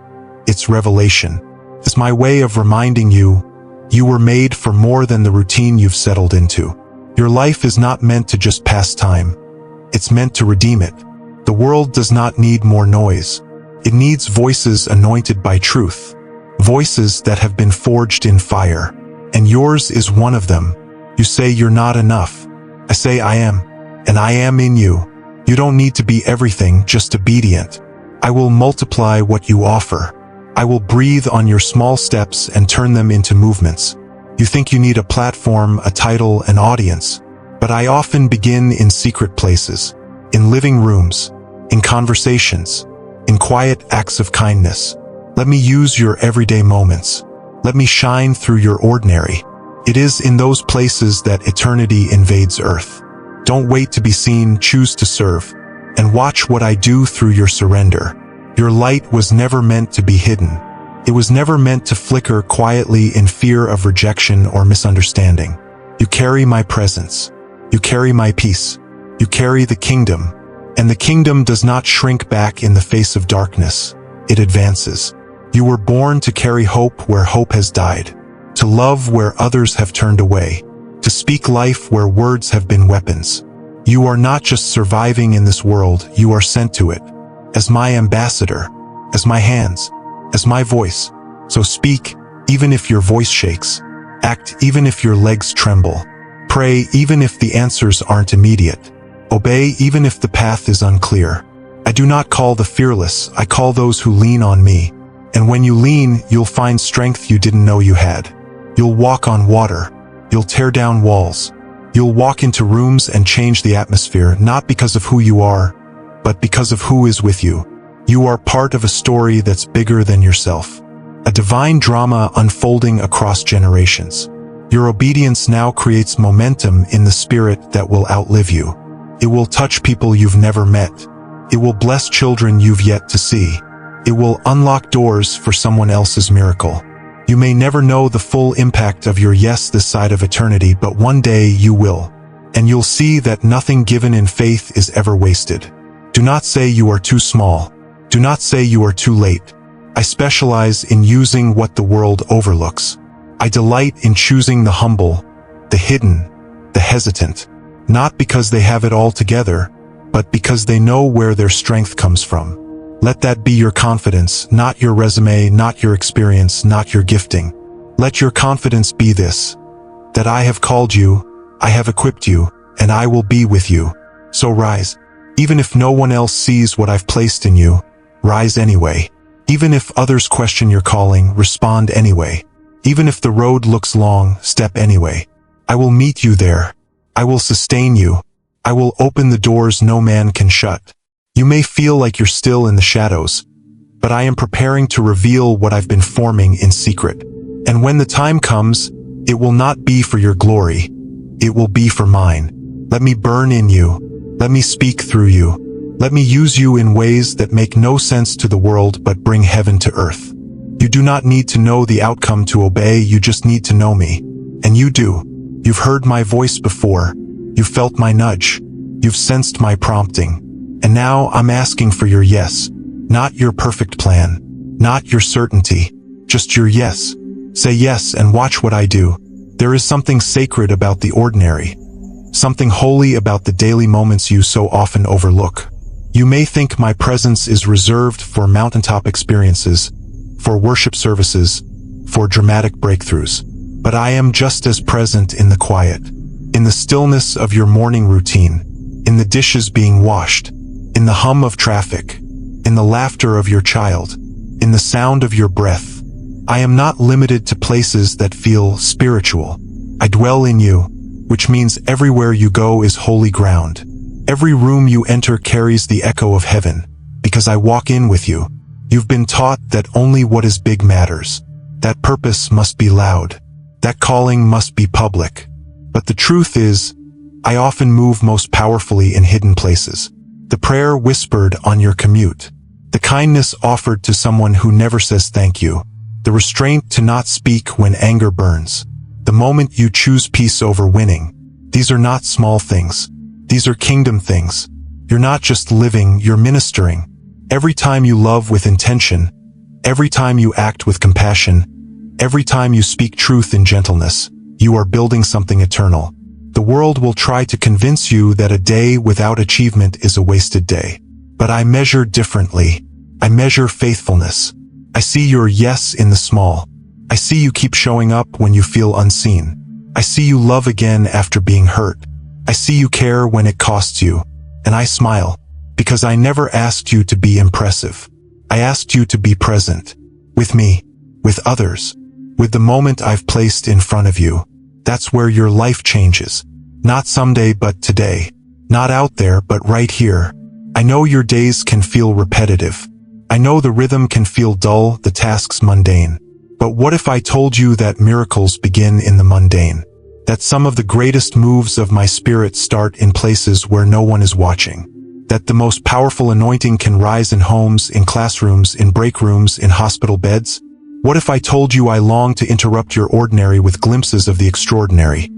It's revelation. It's my way of reminding you, you were made for more than the routine you've settled into. Your life is not meant to just pass time. It's meant to redeem it. The world does not need more noise. It needs voices anointed by truth. Voices that have been forged in fire. And yours is one of them. You say you're not enough. I say I am. And I am in you. You don't need to be everything, just obedient. I will multiply what you offer. I will breathe on your small steps and turn them into movements. You think you need a platform, a title, an audience. But I often begin in secret places. In living rooms. In conversations. In quiet acts of kindness. Let me use your everyday moments. Let me shine through your ordinary. It is in those places that eternity invades earth. Don't wait to be seen, choose to serve. And watch what I do through your surrender. Your light was never meant to be hidden. It was never meant to flicker quietly in fear of rejection or misunderstanding. You carry my presence. You carry my peace. You carry the kingdom. And the kingdom does not shrink back in the face of darkness. It advances. You were born to carry hope where hope has died, to love where others have turned away, to speak life where words have been weapons. You are not just surviving in this world, you are sent to it. As my ambassador, as my hands, as my voice. So speak, even if your voice shakes. Act, even if your legs tremble. Pray, even if the answers aren't immediate. Obey, even if the path is unclear. I do not call the fearless, I call those who lean on me. And when you lean, you'll find strength you didn't know you had. You'll walk on water. You'll tear down walls. You'll walk into rooms and change the atmosphere, not because of who you are, but because of who is with you. You are part of a story that's bigger than yourself. A divine drama unfolding across generations. Your obedience now creates momentum in the spirit that will outlive you. It will touch people you've never met. It will bless children you've yet to see. It will unlock doors for someone else's miracle. You may never know the full impact of your yes this side of eternity, but one day you will. And you'll see that nothing given in faith is ever wasted. Do not say you are too small. Do not say you are too late. I specialize in using what the world overlooks. I delight in choosing the humble, the hidden, the hesitant. Not because they have it all together, but because they know where their strength comes from. Let that be your confidence, not your resume, not your experience, not your gifting. Let your confidence be this, that I have called you, I have equipped you, and I will be with you. So rise. Even if no one else sees what I've placed in you, rise anyway. Even if others question your calling, respond anyway. Even if the road looks long, step anyway. I will meet you there. I will sustain you. I will open the doors no man can shut. You may feel like you're still in the shadows, but I am preparing to reveal what I've been forming in secret. And when the time comes, it will not be for your glory. It will be for mine. Let me burn in you. Let me speak through you. Let me use you in ways that make no sense to the world but bring heaven to earth. You do not need to know the outcome to obey, you just need to know me. And you do. You've heard my voice before. You've felt my nudge. You've sensed my prompting. And now I'm asking for your yes. Not your perfect plan. Not your certainty. Just your yes. Say yes and watch what I do. There is something sacred about the ordinary. Something holy about the daily moments you so often overlook. You may think my presence is reserved for mountaintop experiences, for worship services, for dramatic breakthroughs. But I am just as present in the quiet, in the stillness of your morning routine, in the dishes being washed, in the hum of traffic, in the laughter of your child, in the sound of your breath. I am not limited to places that feel spiritual. I dwell in you, which means everywhere you go is holy ground. Every room you enter carries the echo of heaven, because I walk in with you. You've been taught that only what is big matters. That purpose must be loud. That calling must be public. But the truth is, I often move most powerfully in hidden places. The prayer whispered on your commute. The kindness offered to someone who never says thank you. The restraint to not speak when anger burns. The moment you choose peace over winning. These are not small things. These are kingdom things. You're not just living, you're ministering. Every time you love with intention, every time you act with compassion, every time you speak truth in gentleness, you are building something eternal. The world will try to convince you that a day without achievement is a wasted day. But I measure differently. I measure faithfulness. I see your yes in the small. I see you keep showing up when you feel unseen. I see you love again after being hurt. I see you care when it costs you. And I smile, because I never asked you to be impressive. I asked you to be present. With me, with others, with the moment I've placed in front of you. That's where your life changes. Not someday but today. Not out there but right here. I know your days can feel repetitive. I know the rhythm can feel dull, the tasks mundane. But what if I told you that miracles begin in the mundane? That some of the greatest moves of my spirit start in places where no one is watching? That the most powerful anointing can rise in homes, in classrooms, in break rooms, in hospital beds? What if I told you I long to interrupt your ordinary with glimpses of the extraordinary?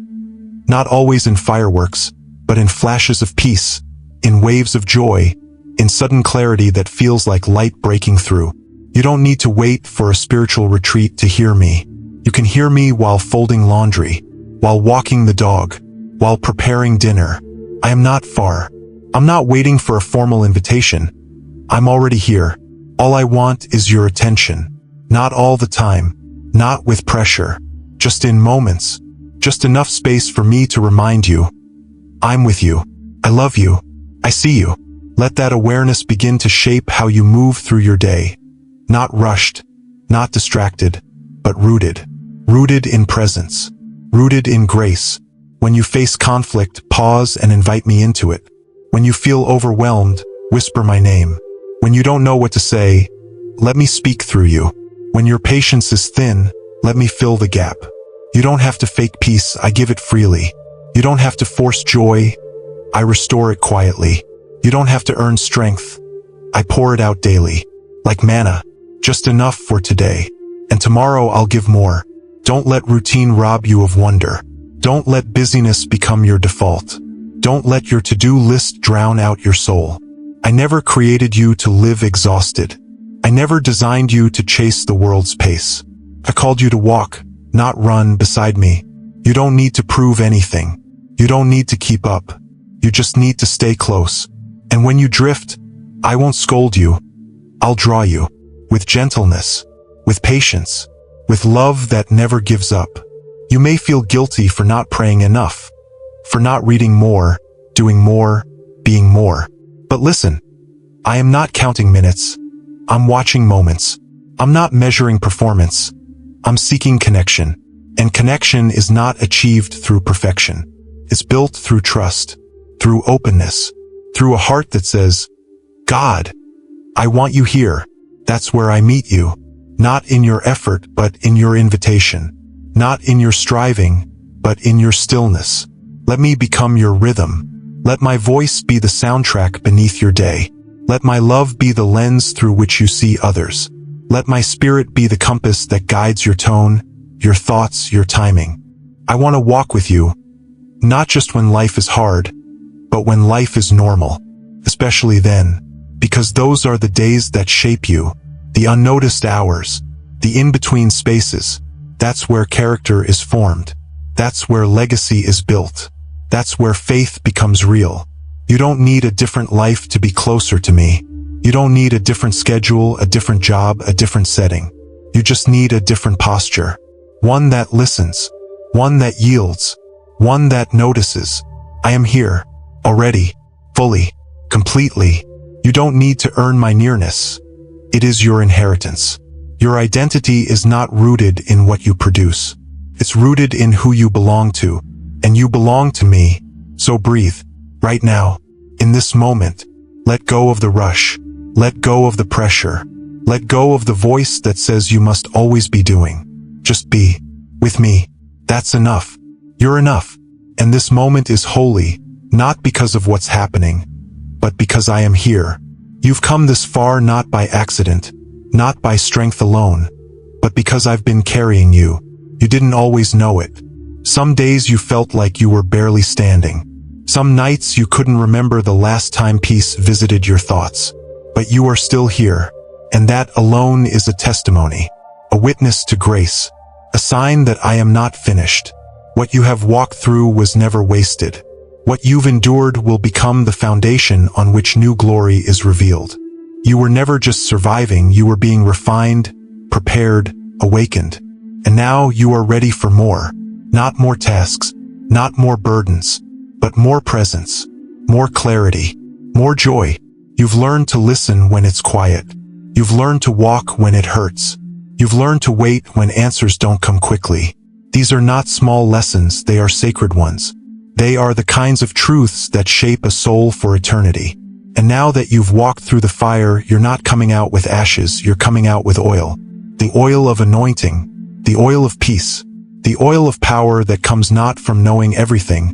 Not always in fireworks, but in flashes of peace, in waves of joy, in sudden clarity that feels like light breaking through. You don't need to wait for a spiritual retreat to hear me. You can hear me while folding laundry, while walking the dog, while preparing dinner. I am not far. I'm not waiting for a formal invitation. I'm already here. All I want is your attention. Not all the time, not with pressure, just in moments, just enough space for me to remind you. I'm with you. I love you. I see you. Let that awareness begin to shape how you move through your day. Not rushed, not distracted, but rooted. Rooted in presence. Rooted in grace. When you face conflict, pause and invite me into it. When you feel overwhelmed, whisper my name. When you don't know what to say, let me speak through you. When your patience is thin, let me fill the gap. You don't have to fake peace, I give it freely. You don't have to force joy, I restore it quietly. You don't have to earn strength, I pour it out daily. Like manna, just enough for today. And tomorrow I'll give more. Don't let routine rob you of wonder. Don't let busyness become your default. Don't let your to-do list drown out your soul. I never created you to live exhausted. I never designed you to chase the world's pace. I called you to walk, not run beside me. You don't need to prove anything. You don't need to keep up. You just need to stay close. And when you drift, I won't scold you. I'll draw you. With gentleness. With patience. With love that never gives up. You may feel guilty for not praying enough. For not reading more, doing more, being more. But listen, I am not counting minutes. I'm watching moments. I'm not measuring performance. I'm seeking connection. And connection is not achieved through perfection. It's built through trust, through openness, through a heart that says, God, I want you here. That's where I meet you. Not in your effort, but in your invitation. Not in your striving, but in your stillness. Let me become your rhythm. Let my voice be the soundtrack beneath your day. Let my love be the lens through which you see others. Let my spirit be the compass that guides your tone, your thoughts, your timing. I want to walk with you, not just when life is hard, but when life is normal, especially then, because those are the days that shape you, the unnoticed hours, the in-between spaces. That's where character is formed. That's where legacy is built. That's where faith becomes real. You don't need a different life to be closer to me. You don't need a different schedule, a different job, a different setting. You just need a different posture. One that listens. One that yields. One that notices. I am here. Already. Fully. Completely. You don't need to earn my nearness. It is your inheritance. Your identity is not rooted in what you produce. It's rooted in who you belong to. And you belong to me. So breathe. Right now, in this moment, let go of the rush. Let go of the pressure. Let go of the voice that says you must always be doing. Just be. With me. That's enough. You're enough. And this moment is holy, not because of what's happening, but because I am here. You've come this far not by accident, not by strength alone, but because I've been carrying you. You didn't always know it. Some days you felt like you were barely standing. Some nights you couldn't remember the last time peace visited your thoughts. But you are still here, and that alone is a testimony, a witness to grace, a sign that I am not finished. What you have walked through was never wasted. What you've endured will become the foundation on which new glory is revealed. You were never just surviving, you were being refined, prepared, awakened. And now you are ready for more. Not more tasks, not more burdens, but more presence, more clarity, more joy. You've learned to listen when it's quiet. You've learned to walk when it hurts. You've learned to wait when answers don't come quickly. These are not small lessons, they are sacred ones. They are the kinds of truths that shape a soul for eternity. And now that you've walked through the fire, you're not coming out with ashes, you're coming out with oil. The oil of anointing, the oil of peace, the oil of power that comes not from knowing everything,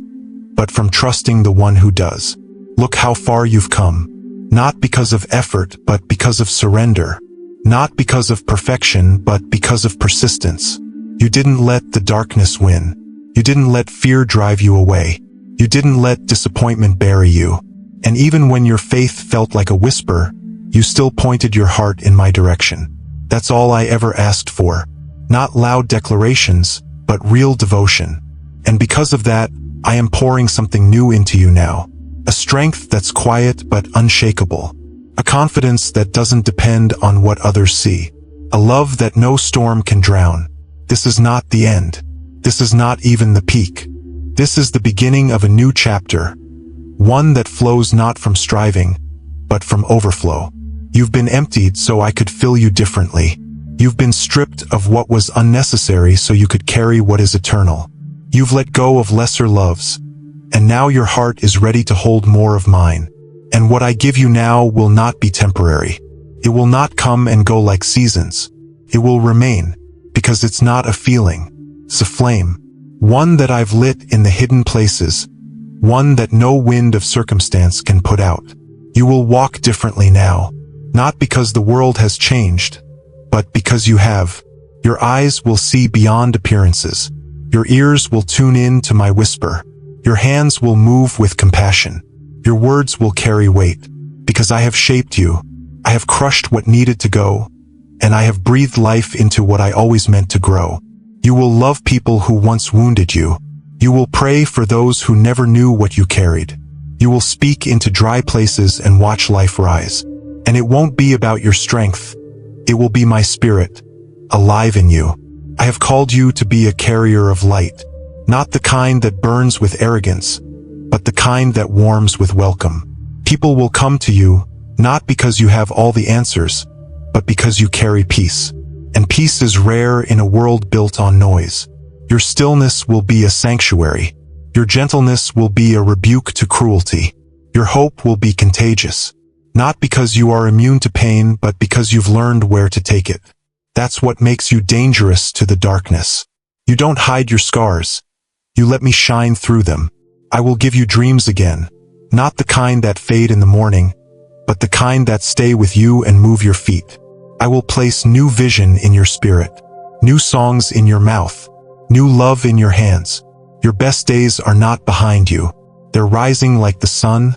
but from trusting the one who does. Look how far you've come, not because of effort, but because of surrender, not because of perfection, but because of persistence. You didn't let the darkness win. You didn't let fear drive you away. You didn't let disappointment bury you. And even when your faith felt like a whisper, you still pointed your heart in my direction. That's all I ever asked for. Not loud declarations, but real devotion. And because of that, I am pouring something new into you now. A strength that's quiet but unshakable. A confidence that doesn't depend on what others see. A love that no storm can drown. This is not the end. This is not even the peak. This is the beginning of a new chapter. One that flows not from striving, but from overflow. You've been emptied so I could fill you differently. You've been stripped of what was unnecessary so you could carry what is eternal. You've let go of lesser loves, and now your heart is ready to hold more of mine. And what I give you now will not be temporary. It will not come and go like seasons. It will remain, because it's not a feeling. It's a flame. One that I've lit in the hidden places. One that no wind of circumstance can put out. You will walk differently now. Not because the world has changed, but because you have. Your eyes will see beyond appearances. Your ears will tune in to my whisper. Your hands will move with compassion. Your words will carry weight. Because I have shaped you. I have crushed what needed to go. And I have breathed life into what I always meant to grow. You will love people who once wounded you. You will pray for those who never knew what you carried. You will speak into dry places and watch life rise. And it won't be about your strength. It will be my spirit, alive in you. I have called you to be a carrier of light, not the kind that burns with arrogance, but the kind that warms with welcome. People will come to you, not because you have all the answers, but because you carry peace. And peace is rare in a world built on noise. Your stillness will be a sanctuary. Your gentleness will be a rebuke to cruelty. Your hope will be contagious. Not because you are immune to pain, but because you've learned where to take it. That's what makes you dangerous to the darkness. You don't hide your scars. You let me shine through them. I will give you dreams again. Not the kind that fade in the morning, but the kind that stay with you and move your feet. I will place new vision in your spirit, new songs in your mouth, new love in your hands. Your best days are not behind you. They're rising like the sun,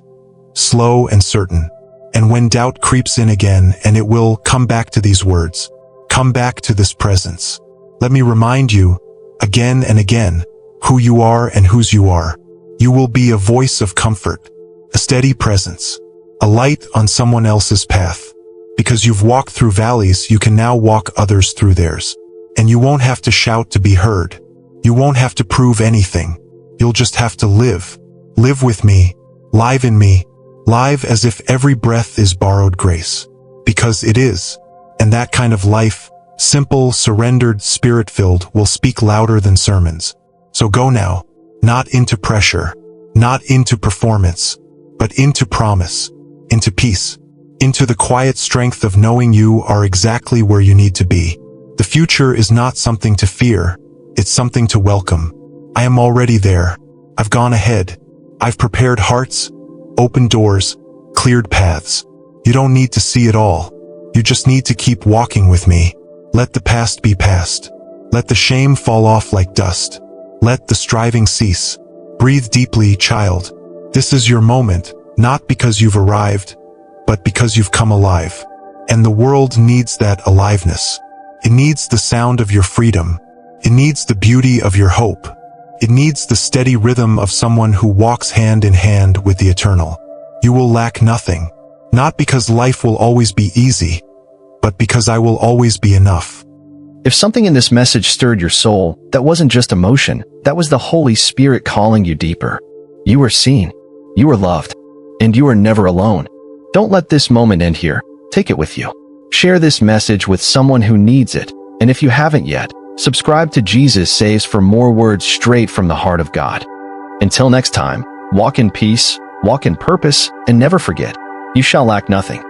slow and certain. And when doubt creeps in again, and it will, come back to these words. Come back to this presence. Let me remind you, again and again, who you are and whose you are. You will be a voice of comfort, a steady presence, a light on someone else's path. Because you've walked through valleys, you can now walk others through theirs. And you won't have to shout to be heard. You won't have to prove anything. You'll just have to live. Live with me, live in me, live as if every breath is borrowed grace. Because it is. And that kind of life, simple, surrendered, spirit-filled, will speak louder than sermons. So go now, not into pressure, not into performance, but into promise, into peace, into the quiet strength of knowing you are exactly where you need to be. The future is not something to fear, it's something to welcome. I am already there. I've gone ahead. I've prepared hearts, opened doors, cleared paths. You don't need to see it all. You just need to keep walking with me. Let the past be past. Let the shame fall off like dust. Let the striving cease. Breathe deeply, child. This is your moment, not because you've arrived, but because you've come alive. And the world needs that aliveness. It needs the sound of your freedom. It needs the beauty of your hope. It needs the steady rhythm of someone who walks hand in hand with the eternal. You will lack nothing, not because life will always be easy, but because I will always be enough. If something in this message stirred your soul, that wasn't just emotion, that was the Holy Spirit calling you deeper. You were seen, you were loved, and you are never alone. Don't let this moment end here. Take it with you. Share this message with someone who needs it, and if you haven't yet, subscribe to Jesus Saves for more words straight from the heart of God. Until next time, walk in peace, walk in purpose, and never forget, you shall lack nothing.